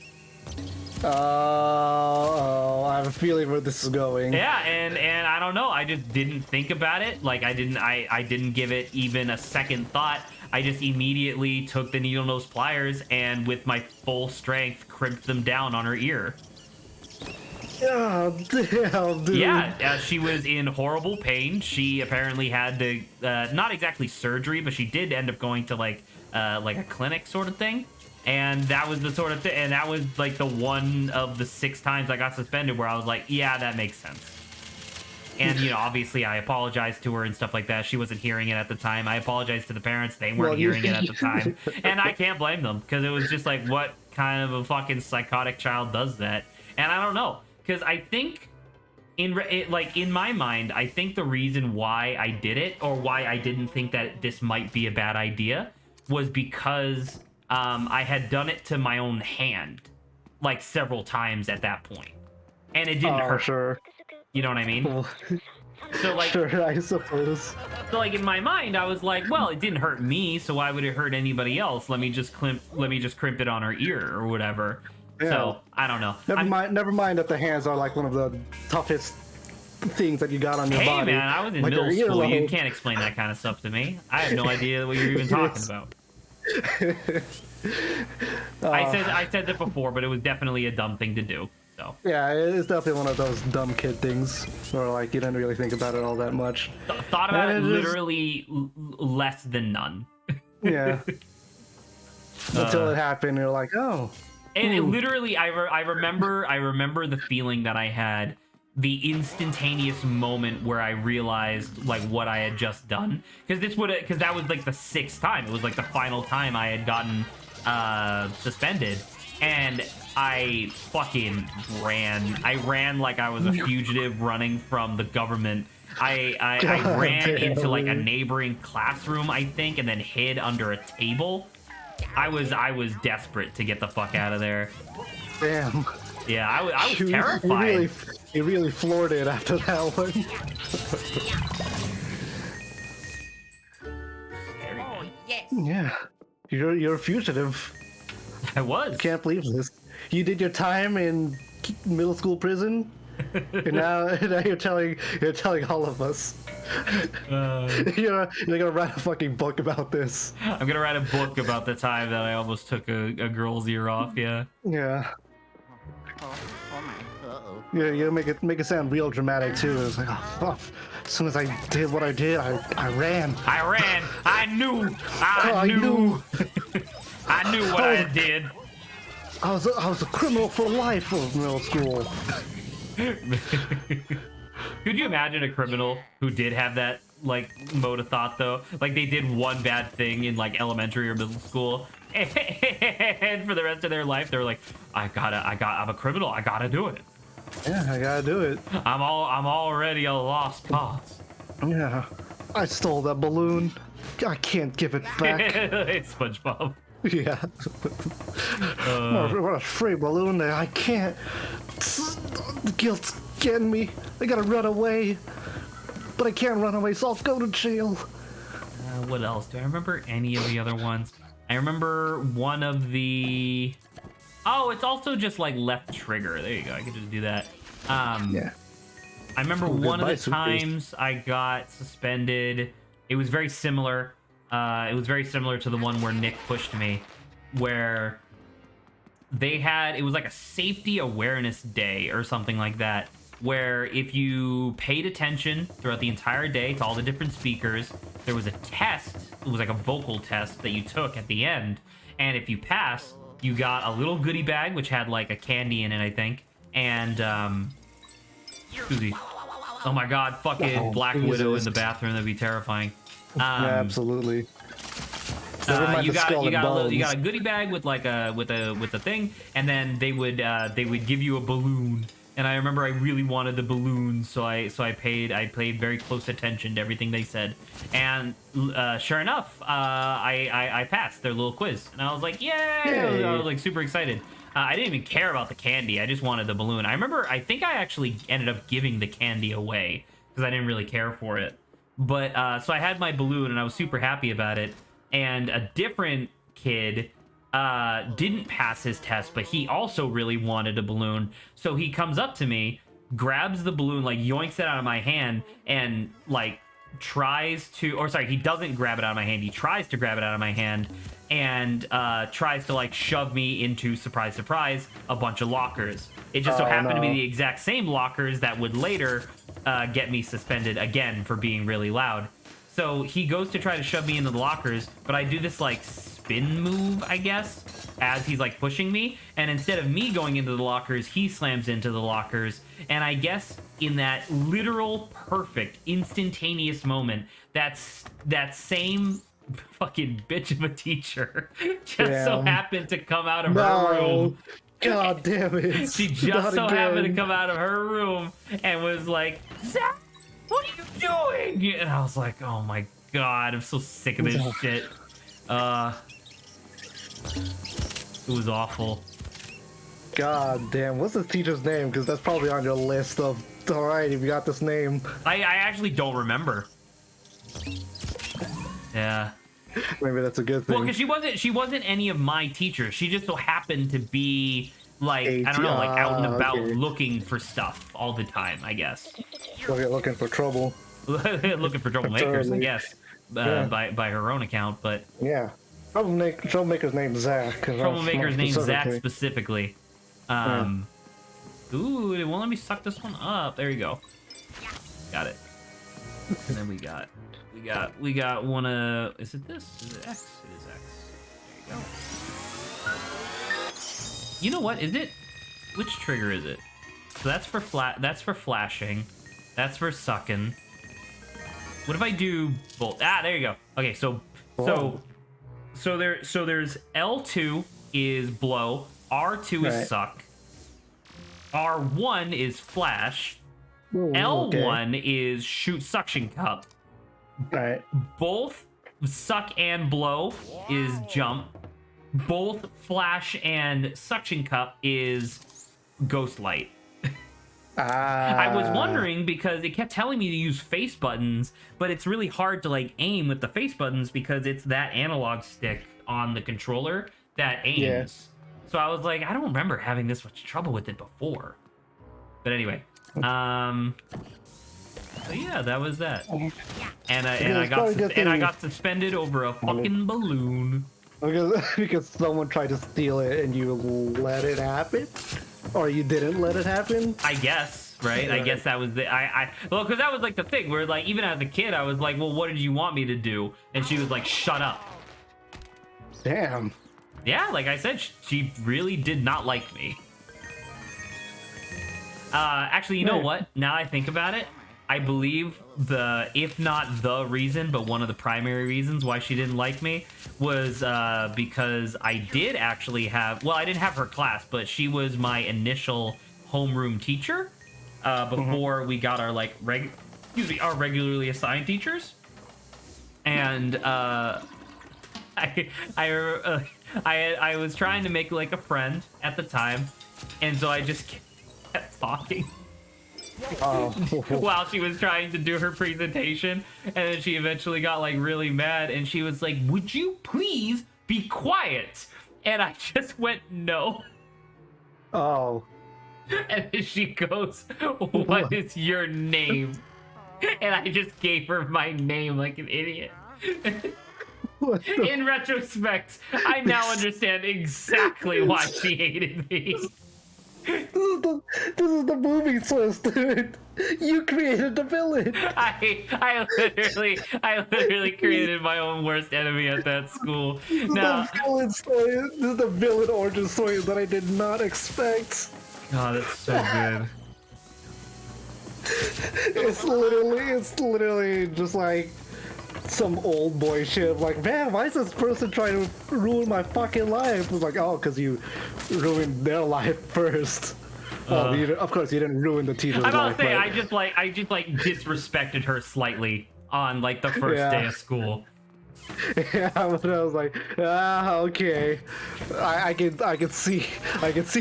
I have a feeling where this is going. Yeah, and I don't know. I just didn't think about it. Like I didn't give it even a second thought. I just immediately took the needle nose pliers and with my full strength crimped them down on her ear. Oh, damn, dude. Yeah, she was in horrible pain. She apparently had to, not exactly surgery, but she did end up going to like a clinic sort of thing. And that was the sort of thing, and that was like the one of the 6 times I got suspended where I was like, yeah, that makes sense. And, you know, obviously I apologized to her and stuff like that. She wasn't hearing it at the time. I apologized to the parents. They weren't hearing it at the time. And I can't blame them because it was just like, what kind of a fucking psychotic child does that? And I don't know. Because I think, in my mind, I think the reason why I did it, or why I didn't think that this might be a bad idea, was because I had done it to my own hand, like several times at that point, and it didn't hurt. Sure. You know what I mean? Well, So like, sure, I suppose. so like in my mind, I was like, well, it didn't hurt me, so why would it hurt anybody else? Let me just crimp it on her ear or whatever. Yeah. So I don't know. Never mind that the hands are like one of the toughest things that you got on your Hey body. man, I was in Like middle your school. You earlobe. can't explain that kind of stuff to me. I have no idea what you're even talking Yes. about. I said that before, but it was definitely a dumb thing to do. So Yeah, it's definitely one of those dumb kid things where like you didn't really think about it all that much. thought about it And it is- literally less than none. Yeah. Until it happened, you're like, oh. And it literally, I remember the feeling that I had, the instantaneous moment where I realized like what I had just done, because that was like the 6th time. It was like the final time I had gotten suspended, and I fucking ran. I ran like I was a fugitive running from the government. I God ran damn. into like a neighboring classroom, I think, and then hid under a table. I was desperate to get the fuck out of there. Damn. Yeah, I was You terrified. really floored it after that one. Oh, yes. Yeah. You're a fugitive. I was. Can't believe this. You did your time in middle school prison, and now you're telling all of us. You're gonna write a fucking book about this. I'm gonna write a book about the time that I almost took a girl's ear off. Yeah. Yeah. Oh my. Uh-oh. Yeah, you make it sound real dramatic too. It's like, oh fuck. As soon as I did what I did, I ran. I ran. I knew. I I knew. knew. I knew what I did. I was a criminal for life of middle school. Could you imagine a criminal who did have that like mode of thought though? Like they did one bad thing in like elementary or middle school, and for the rest of their life they're like, I'm a criminal. I gotta do it. Yeah, I gotta do it. I'm already a lost cause. Yeah. I stole that balloon. I can't give it back. It's SpongeBob. Yeah. What a free balloon there. I can't. The guilt's getting me. I gotta run away. But I can't run away, so I'll go to jail. What else? Do I remember any of the other ones? I remember one of the... Oh, it's also just like left trigger. There you go. I can just do that. Yeah. I remember Ooh, one of goodbye, the suitcase. times I got suspended. It was very similar. It was very similar to the one where Nick pushed me, where it was like a safety awareness day or something like that, where if you paid attention throughout the entire day to all the different speakers, there was a test. It was like a vocal test that you took at the end, and if you passed, you got a little goodie bag which had like a candy in it, I think, and excuse me. Oh my god, fucking Oh, Black Widow in Jesus. the bathroom, that'd be terrifying. Yeah, absolutely. Never mind You the skull and you got a bones. goodie bag with like with a thing, and then they would give you a balloon. And I remember I really wanted the balloon, so I paid very close attention to everything they said. And sure enough, I passed their little quiz, and I was like, yay! Yay. I was like super excited. I didn't even care about the candy. I just wanted the balloon. I think I actually ended up giving the candy away because I didn't really care for it. But so I had my balloon, and I was super happy about it. And a different kid didn't pass his test, but he also really wanted a balloon. So he comes up to me, grabs the balloon, like yoinks it out of my hand, and like tries to, or sorry, he doesn't grab it out of my hand. He tries to grab it out of my hand and tries to like shove me into, surprise, surprise, a bunch of lockers. It just so Oh, happened to be no. the exact same lockers that would later get me suspended again for being really loud. So he goes to try to shove me into the lockers, but I do this like spin move, I guess, as he's like pushing me. And instead of me going into the lockers, he slams into the lockers. And I guess in that literal, perfect, instantaneous moment, that same fucking bitch of a teacher just so Damn. happened to come out of her No. room. God damn it. She just Not so happened to again. come out of her room and was like, Zach, what are you doing? And I was like, oh my god, I'm so sick of this shit. It was awful. God damn. What's the teacher's name? Because that's probably on your list of, alright, if you got this name. I actually don't remember. Yeah. Maybe that's a good thing. Well, because she wasn't any of my teachers. She just so happened to be like, I don't know, like out and about okay. looking for stuff all the time, I guess. Looking for trouble. Looking for troublemakers, I Totally. guess, Yeah. by her own account, but Yeah. Troublemaker's named Zach. troublemaker's named Zach specifically. specifically. Ooh, it won't let me suck this one up. There you go. Got it. And then we got one is it this? Is it X? It is X. There you go. You know what? Is it? Which trigger is it? So that's for flashing. That's for sucking. What if I do both? Ah, there you go. Okay, so Whoa. there's L2 is blow, R2 is Right. suck, R1 is flash, Ooh, L1 is shoot suction cup. Alright. Both suck and blow is jump. Both flash and suction cup is ghost light. I was wondering because it kept telling me to use face buttons, but it's really hard to like aim with the face buttons because it's that analog stick on the controller that aims. Yeah. So I was like, I don't remember having this much trouble with it before. But anyway, so yeah, that was that. And I got suspended over a fucking balloon. Because someone tried to steal it and you let it happen? Or you didn't let it happen? I guess, right? I guess that was the well, because that was like the thing where like even as a kid I was like, well, what did you want me to do? And she was like, shut up. Damn. Yeah, like I said, she really did not like me. Actually, you know what? Now I think about it, I believe if not the reason, but one of the primary reasons why she didn't like me was because I did actually have, well, I didn't have her class, but she was my initial homeroom teacher before we got our like our regularly assigned teachers. And I was trying to make like a friend at the time, and so I just kept talking. Oh. While she was trying to do her presentation, and then she eventually got like really mad and she was like, would you please be quiet? And I just went, no. Oh. And then she goes, "What is your name?" And I just gave her my name like an idiot. What the In retrospect, I now understand exactly why she hated me. This is the movie twist, dude. You created the villain. I literally created my own worst enemy at that school. Now, The villain story. This is the villain origin story that I did not expect. oh, that's so good. It's literally just like some old boy shit. Like, man, why is this person trying to ruin my fucking life? It's like, oh, because you ruined their life first. Well, of course, you didn't ruin the teacher's I'm life. gonna say but... I just like disrespected her slightly on like the first Yeah. day of school. Yeah, but I was like, okay, I can see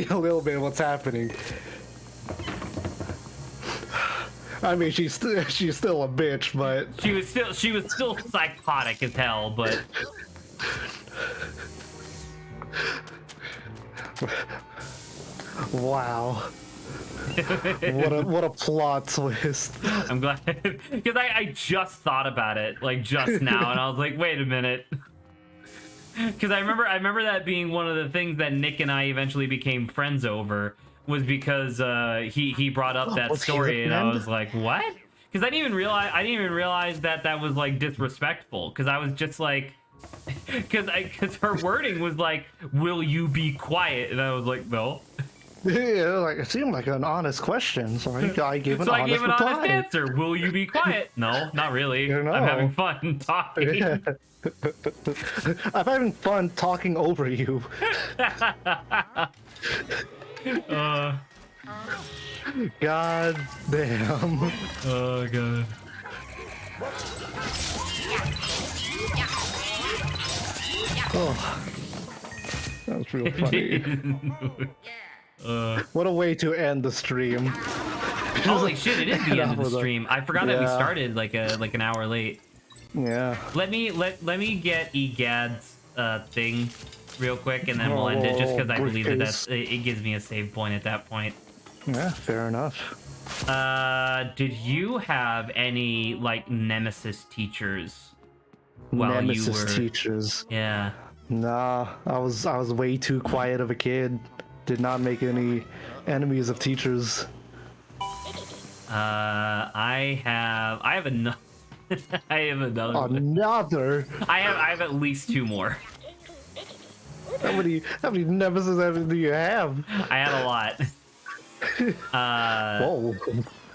a little bit of what's happening. I mean, she's still a bitch, but She was still psychotic as hell, but wow, what a plot twist. I'm glad because I just thought about it like just now, and I was like, wait a minute. Because I remember that being one of the things that Nick and I eventually became friends over, was because he brought up that Was he story, and I recommended? was like, what? Because I didn't even realize that was like disrespectful. Because I was just like, because her wording was like, "Will you be quiet?" And I was like, no. Yeah, like it seemed like an honest question, so I gave an So I honest gave an reply. honest answer. Will you be quiet? No, not really. No. I'm having fun talking. Yeah. I'm having fun talking over you. God damn. Oh god. Oh, that was real funny. What a way to end the stream. Holy shit! It is the end of the stream. I forgot that we Yeah. started like an hour late. Yeah. Let me get Egad's thing real quick, and then we'll end it. Just because I believe that it gives me a save point at that point. Yeah, fair enough. Did you have any like nemesis teachers while Nemesis you were? teachers. Yeah. Nah, I was way too quiet of a kid. Did not make any enemies of teachers. I have another. I have another. One. Another. I have at least two more. How many nemesis do you have? I had a lot. Whoa.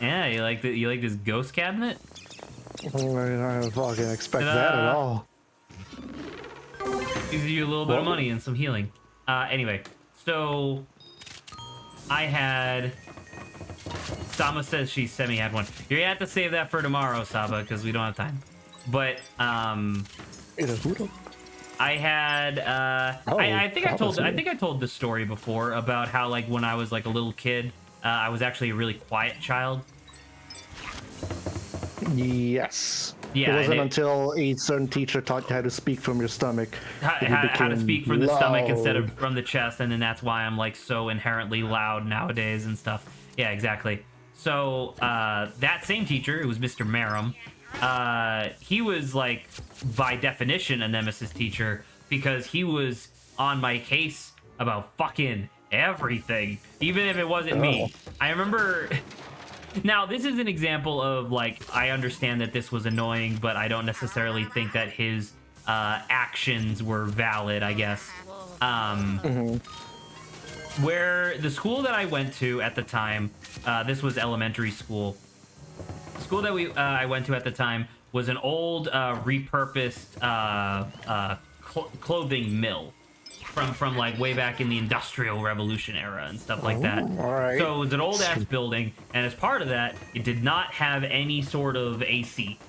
Yeah, you like this ghost cabinet? I don't fucking expect that at all. Gives you a little bit of money and some healing. Anyway, so I had. Sama says she semi had one. You're gonna have to save that for tomorrow, Saba, because we don't have time. But I had I think I told this story before about how like when I was like a little kid, I was actually a really quiet child. Yes. Yeah, It wasn't and until a certain teacher taught you how to speak from your stomach. that you how to became speak from the stomach instead loud. of from the chest, and then that's why I'm like so inherently loud nowadays and stuff. Yeah, exactly. So that same teacher, it was Mr. Merrim. He was like by definition a nemesis teacher because he was on my case about fucking everything, even if it wasn't me. I remember. Now, this is an example of, like, I understand that this was annoying, but I don't necessarily think that his actions were valid, I guess. Where the school that I went to at the time, this was elementary school. The school that I went to at the time was an old, repurposed clothing mill. From like way back in the Industrial Revolution era and stuff like that. All right. So it was an old ass building, and as part of that, it did not have any sort of AC.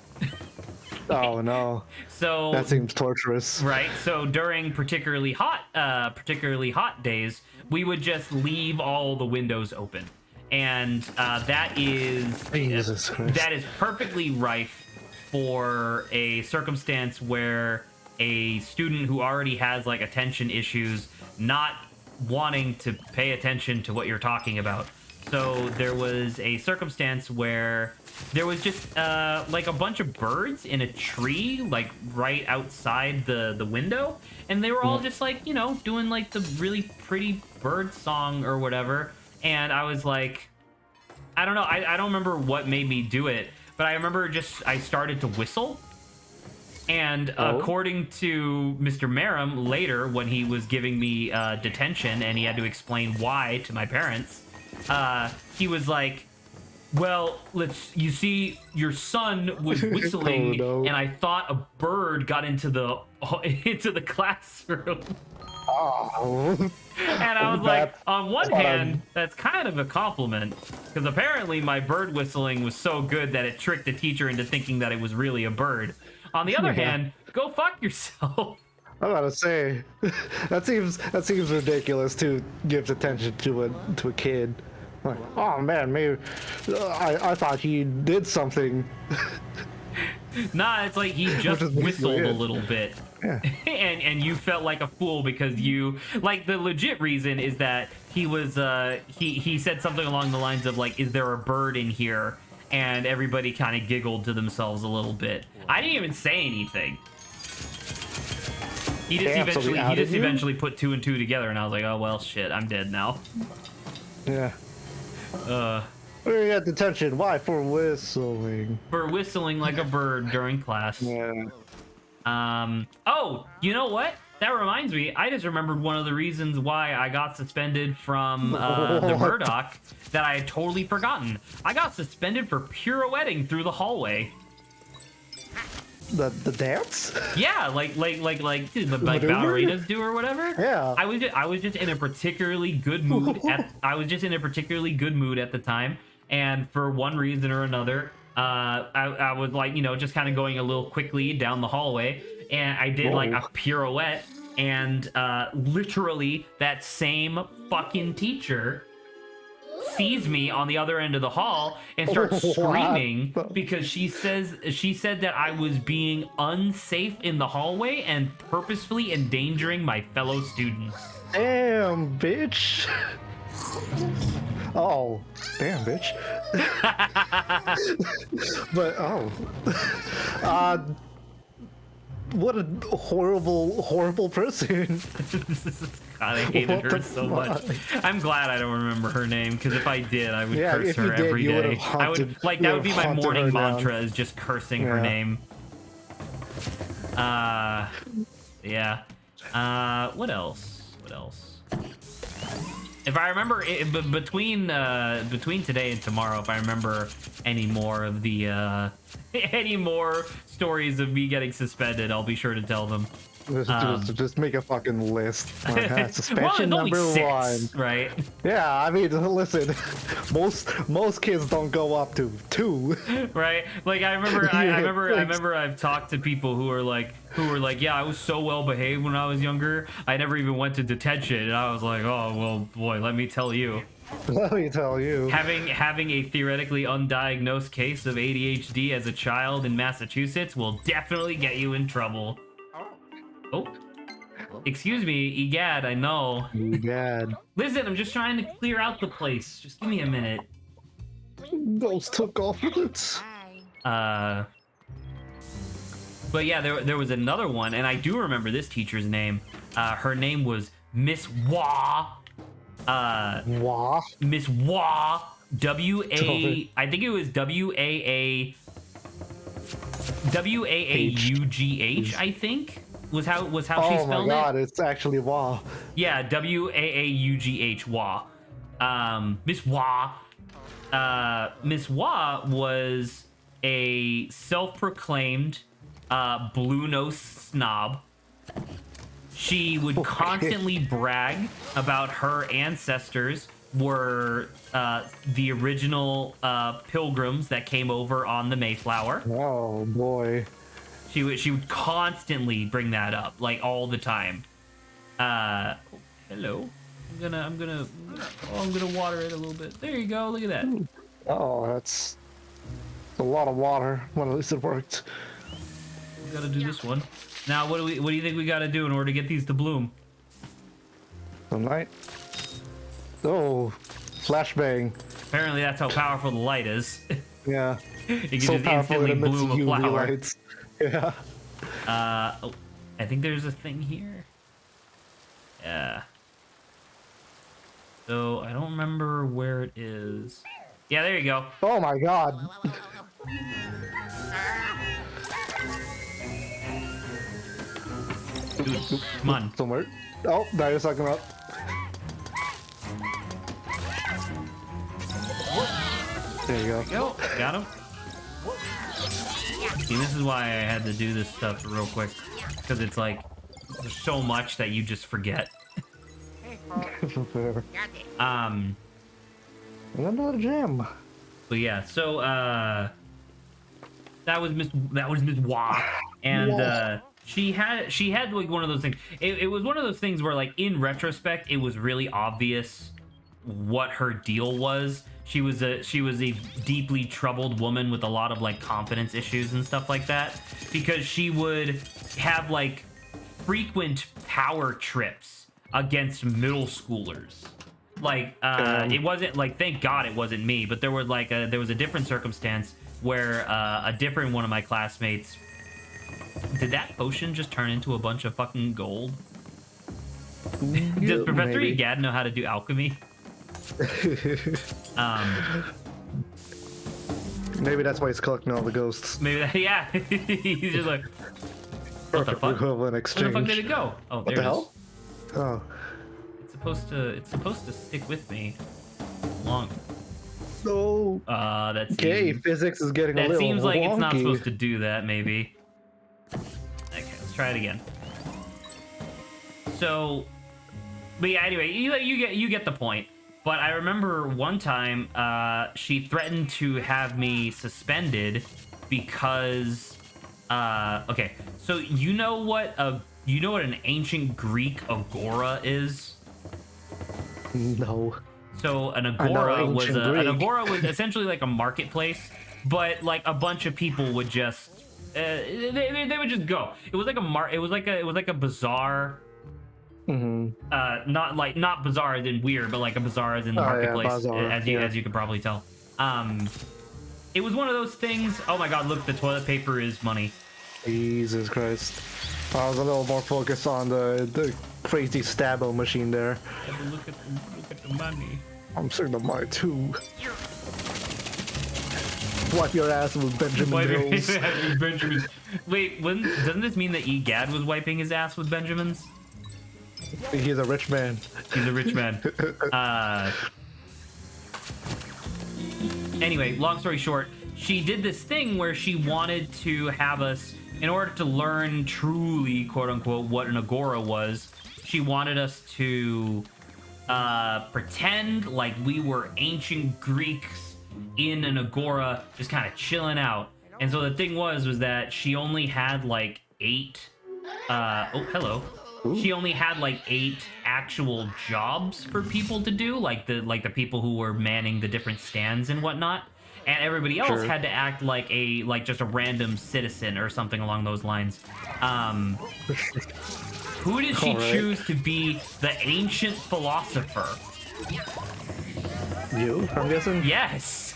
Oh no. So That seems torturous. right. So during particularly hot days, we would just leave all the windows open, and that is Jesus Christ. that is perfectly rife for a circumstance where a student who already has like attention issues not wanting to pay attention to what you're talking about So there was a circumstance where there was just like a bunch of birds in a tree, like right outside the window, and they were all just like, you know, doing like the really pretty bird song or whatever. And I was like, I don't know, I don't remember what made me do it, but I remember just I started to whistle. And according to Mr. Merrim, later when he was giving me detention and he had to explain why to my parents, he was like, well, you see, your son was whistling, and I thought a bird got into the classroom. Oh. And I was like, on one hand, that's kind of a compliment, because apparently my bird whistling was so good that it tricked the teacher into thinking that it was really a bird. On the other hand, go fuck yourself. I'm about to say, that seems ridiculous to give attention to a kid. Like, oh man, maybe I thought he did something. Nah, it's like he just whistled a little bit. Yeah. and you felt like a fool because you, like, the legit reason is that he was he said something along the lines of like, is there a bird in here? And everybody kind of giggled to themselves a little bit. I didn't even say anything. He just eventually put 2 and 2 together, and I was like, oh well, shit, I'm dead now. Yeah. We got detention. Why? For whistling. For whistling like a bird during class. Yeah. Oh, you know what? That reminds me, I just remembered one of the reasons why I got suspended from the Murdoch that I had totally forgotten. I got suspended for pirouetting through the hallway. The dance? Yeah, like ballerinas do or whatever. Yeah. I was just in a particularly good mood at the time, and for one reason or another, I was like, you know, just kind of going a little quickly down the hallway, and I did like a pirouette, and literally that same fucking teacher sees me on the other end of the hall and starts screaming because she said that I was being unsafe in the hallway and purposefully endangering my fellow students. Damn, bitch. Oh, damn, bitch. But what a horrible person. God, I hated her so much. I'm glad I don't remember her name, because if I did, I would curse her every day. I would like that would be my morning mantra, is just cursing her name. Yeah. What else? If I remember, between today and tomorrow, if I remember any more of the any more stories of me getting suspended, I'll be sure to tell them. Just make a fucking list. Suspension well, number 6, 1. right? Yeah, I mean, listen, most kids don't go up to 2. Right? Like I remember I've talked to people who were like, yeah, I was so well behaved when I was younger. I never even went to detention, and I was like, oh well, boy, let me tell you. Let me tell you. Having a theoretically undiagnosed case of ADHD as a child in Massachusetts will definitely get you in trouble. Oh, excuse me, Egad, I know. Egad. Listen, I'm just trying to clear out the place. Just give me a minute. Those took off with it. But yeah, there was another one, and I do remember this teacher's name. Her name was Miss Wah. Wah? Miss Wah. W-A... I think it was W-A-A-U-G-H, I think. Was how she spelled it. Oh my god, it's actually Wah. Yeah, W-A-A-U-G-H, Wah. Miss Wah. Miss Wah was a self-proclaimed blue nose snob. She would constantly brag about her ancestors were the original pilgrims that came over on the Mayflower. Oh boy. She would constantly bring that up, like all the time. Hello. I'm gonna water it a little bit. There you go. Look at that. Oh, that's a lot of water. Well, at least it worked. We gotta do this one. Now, what do you think we gotta do in order to get these to bloom? Some night. Oh, flashbang. Apparently, that's how powerful the light is. Yeah. It can So just powerful it instantly emits bloom a UV flower. lights. Yeah. Oh, I think there's a thing here. Yeah. So I don't remember where it is. Yeah, there you go. Oh my god. Dude, come on. Somewhere. Oh, now you're sucking up. There you go. Go. Got him. See, this is why I had to do this stuff real quick. Because it's like, there's so much that you just forget. Fair. Another gem. But yeah, so that was Miss Wah, and she had like one of those things. It was one of those things where like in retrospect, it was really obvious what her deal was. She was a deeply troubled woman with a lot of like confidence issues and stuff like that, because she would have like frequent power trips against middle schoolers. Like it wasn't like, thank God it wasn't me, but there was like there was a different circumstance where a different one of my classmates. Did that potion just turn into a bunch of fucking gold? Does Professor Maybe. Egad know how to do alchemy? Maybe that's why he's collecting all the ghosts. Maybe that, yeah. He's just like, what the Perfect fuck? equivalent Where the exchange. fuck did it go? Oh, What there the it is. hell? Oh. It's supposed to stick with me long. No. That's Okay, physics is getting a that little seems like it's not wonky. supposed to do that, maybe. Okay, let's try it again. So, but yeah, anyway, you get the point. But I remember one time, she threatened to have me suspended because, okay, so you know what an ancient Greek agora is? No. So an I know agora was ancient an Greek. agora was essentially like a marketplace, but like a bunch of people would just they would just go. It was like it was like a bazaar. Mm-hmm. Not bazaar as in weird, but like a bazaar as in the Oh, yeah, marketplace, bazaar, as you could probably tell. It was one of those things. Oh my God! Look, the toilet paper is money. Jesus Christ. I was a little more focused on the crazy stabbo machine there. Look at the money. I'm seeing the money too. Wipe your ass with Benjamin Hills. Benjamin's. Wait, doesn't this mean that Egad was wiping his ass with Benjamins? He's a rich man. He's a rich man. Anyway, long story short, she did this thing where she wanted to have us, in order to learn truly, quote unquote, what an agora was, she wanted us to pretend like we were ancient Greeks in an agora, just kind of chilling out. And so the thing was that she only had like 8 oh, hello. Ooh. She only had like 8 actual jobs for people to do, like the people who were manning the different stands and whatnot, and everybody else Sure. had to act like just a random citizen or something along those lines. Who did she Alright. choose to be the ancient philosopher? You, I'm guessing? Yes.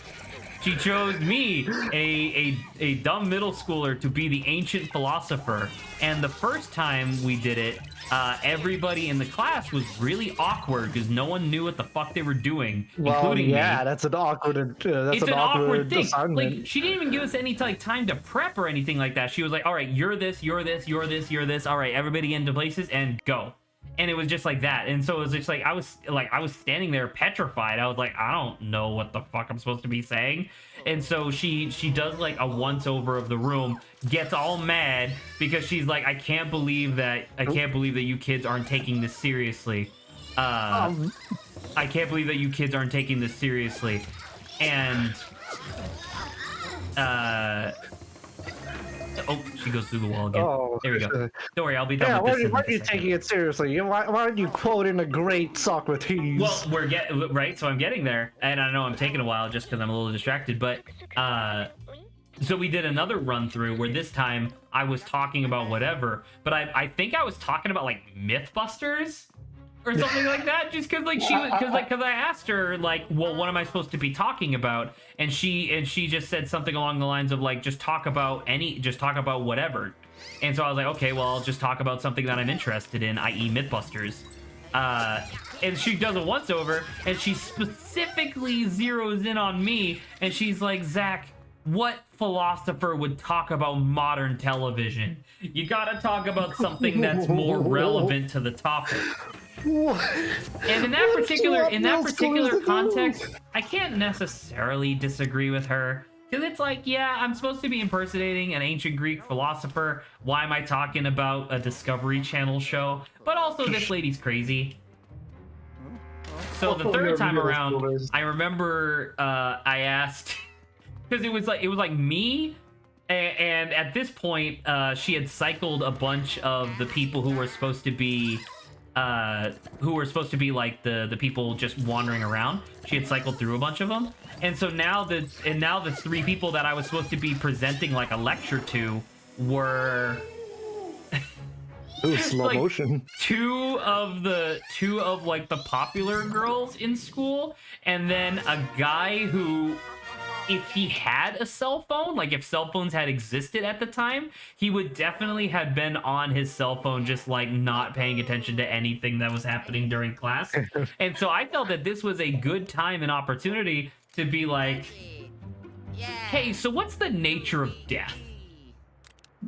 She chose me, a dumb middle schooler, to be the ancient philosopher. And the first time we did it, everybody in the class was really awkward because no one knew what the fuck they were doing, Well, including yeah, me. that's an awkward. That's It's an awkward thing. assignment. Like, she didn't even give us any like time to prep or anything like that. She was like, "All right, you're this, you're this, you're this, you're this. All right, everybody get into places and go." And it was just like that. And so it was just like I was standing there petrified. I was like, I don't know what the fuck I'm supposed to be saying. And so she does like a once over of the room, gets all mad because she's like, I can't believe that you kids aren't taking this seriously. I can't believe that you kids aren't taking this seriously. And oh, she goes through the wall again. Oh, there we go. Don't worry, I'll be done Yeah, with why, this. why in are you a second. taking it seriously? Why aren't you quoting a great Socrates? Well, right, so I'm getting there, and I know I'm taking a while just because I'm a little distracted, but so we did another run through where this time I was talking about whatever, but I think I was talking about like Mythbusters or something like that, just because like because I asked her like, well, what am I supposed to be talking about, and she just said something along the lines of like, just talk about whatever. And so I was like, okay, well, I'll just talk about something that I'm interested in, i.e. Mythbusters. And she does a once over, and she specifically zeroes in on me, and she's like, Zach, what philosopher would talk about modern television? You gotta talk about something that's more relevant to the topic. And in that particular context, I can't necessarily disagree with her. Because it's like, yeah, I'm supposed to be impersonating an ancient Greek philosopher. Why am I talking about a Discovery Channel show? But also, this lady's crazy. So the third time around, I remember I asked, because it was like me, and at this point, she had cycled a bunch of the people who were supposed to be like the people just wandering around. She had cycled through a bunch of them, and so now the three people that I was supposed to be presenting like a lecture to were Ooh, slow like motion. two of like the popular girls in school, and then a guy who, if he had a cell phone, like if cell phones had existed at the time, he would definitely have been on his cell phone, just like not paying attention to anything that was happening during class. And so I felt that this was a good time and opportunity to be like, hey, so what's the nature of death?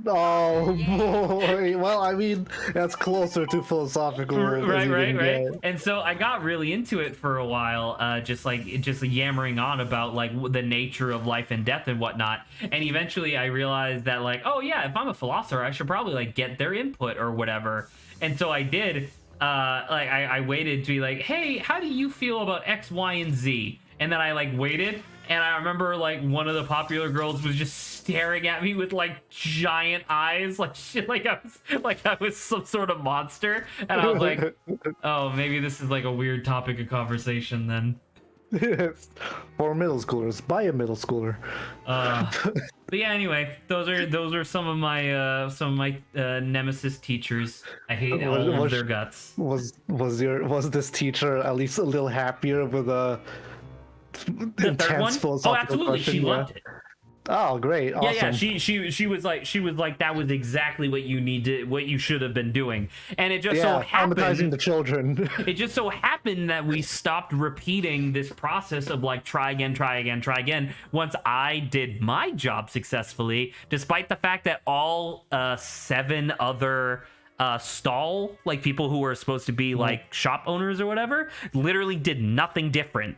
Oh boy. Well, I mean, that's closer to philosophical. Right. And so I got really into it for a while, just yammering on about like the nature of life and death and whatnot. And eventually I realized that like, oh yeah, if I'm a philosopher, I should probably like get their input or whatever. And so I did. I waited to be like, hey, how do you feel about X, Y, and Z? And then I like waited. And I remember like one of the popular girls was just staring at me with like giant eyes, like shit, like I was some sort of monster. And I was like, oh, maybe this is like a weird topic of conversation then. For middle schoolers, by a middle schooler. But yeah, anyway, those are some of my nemesis teachers. I hate all of their guts. Was this teacher at least a little happier with a the third one? Oh, absolutely, she loved it. Oh, great! Awesome. Yeah. She was like that was exactly what you should have been doing, and it just so happened traumatizing the children. It just so happened that we stopped repeating this process of like try again. Once I did my job successfully, despite the fact that all 7 other stall like people who were supposed to be like shop owners or whatever literally did nothing different.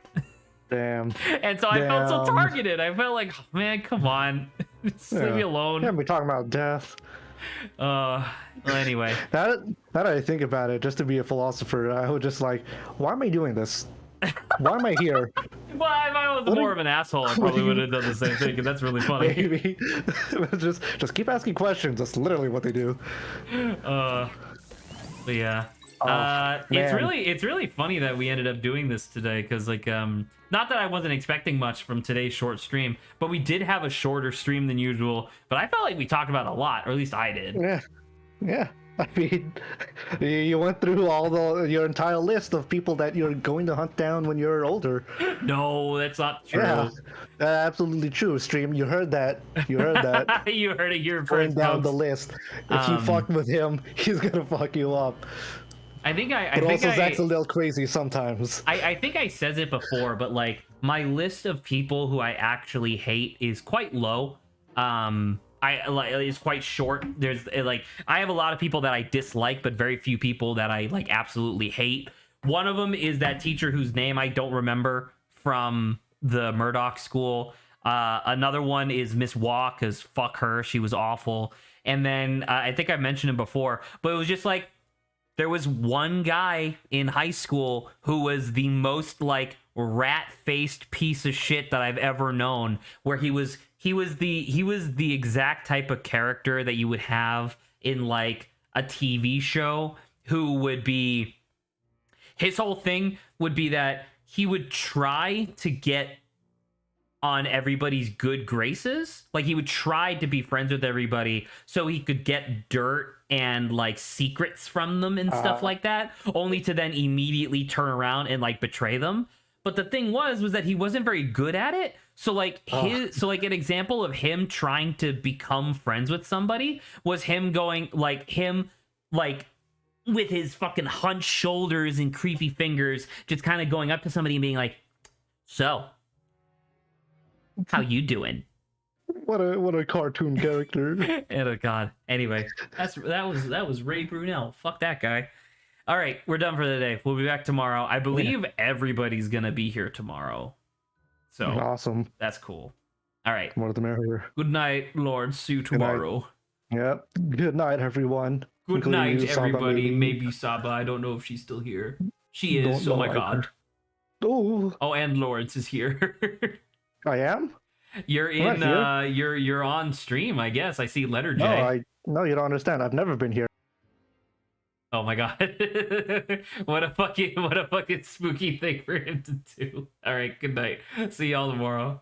Damn. And so I felt so targeted. I felt like, oh, man, come on. Just leave me alone. Can't be talking about death. Well, anyway. Now that I think about it, just to be a philosopher, I would just like, why am I doing this? Why am I here? Well, if I was more of an asshole, I probably would have done the same thing, because that's really funny. Maybe. just keep asking questions. That's literally what they do. But yeah. It's really funny that we ended up doing this today, because like not that I wasn't expecting much from today's short stream, but we did have a shorter stream than usual. But I felt like we talked about a lot, or at least I did. Yeah. I mean, you went through your entire list of people that you're going to hunt down when you're older. No, that's not true. Yeah, absolutely true. Stream, you heard that. You heard it here first. Going down the list. If you fuck with him, he's gonna fuck you up. I think Zach's a little crazy sometimes. I think I said it before, but like my list of people who I actually hate is quite low. It's quite short. There's like I have a lot of people that I dislike, but very few people that I like absolutely hate. One of them is that teacher whose name I don't remember from the Murdoch school. Another one is Miss Waugh, because fuck her, she was awful. And then I think I mentioned him before, but it was just like there was one guy in high school who was the most like rat-faced piece of shit that I've ever known, where he was the exact type of character that you would have in like a TV show, who would be, his whole thing would be that he would try to get on everybody's good graces. Like he would try to be friends with everybody so he could get dirt and like secrets from them and stuff like that, only to then immediately turn around and like betray them. But the thing was that he wasn't very good at it. So like an example of him trying to become friends with somebody was him going like with his fucking hunched shoulders and creepy fingers, just kind of going up to somebody and being like, "So, how you doing?" What a cartoon character. Oh god. Anyway, that was Ray Brunel. Fuck that guy. All right, we're done for the day. We'll be back tomorrow. I believe everybody's gonna be here tomorrow. So awesome. That's cool. All right. More the merrier. Good night, Lord. See you tomorrow. Yep. Good night, everyone. Good Including night, you, Saba, everybody. Maybe Saba. I don't know if she's still here. She is. Don't Oh my know god. Oh, Oh, and Lawrence is here. I am. You're in. You're on stream. I guess I see letter J. No, you don't understand. I've never been here. Oh my god. What a fucking spooky thing for him to do. All right, good night. See y'all tomorrow.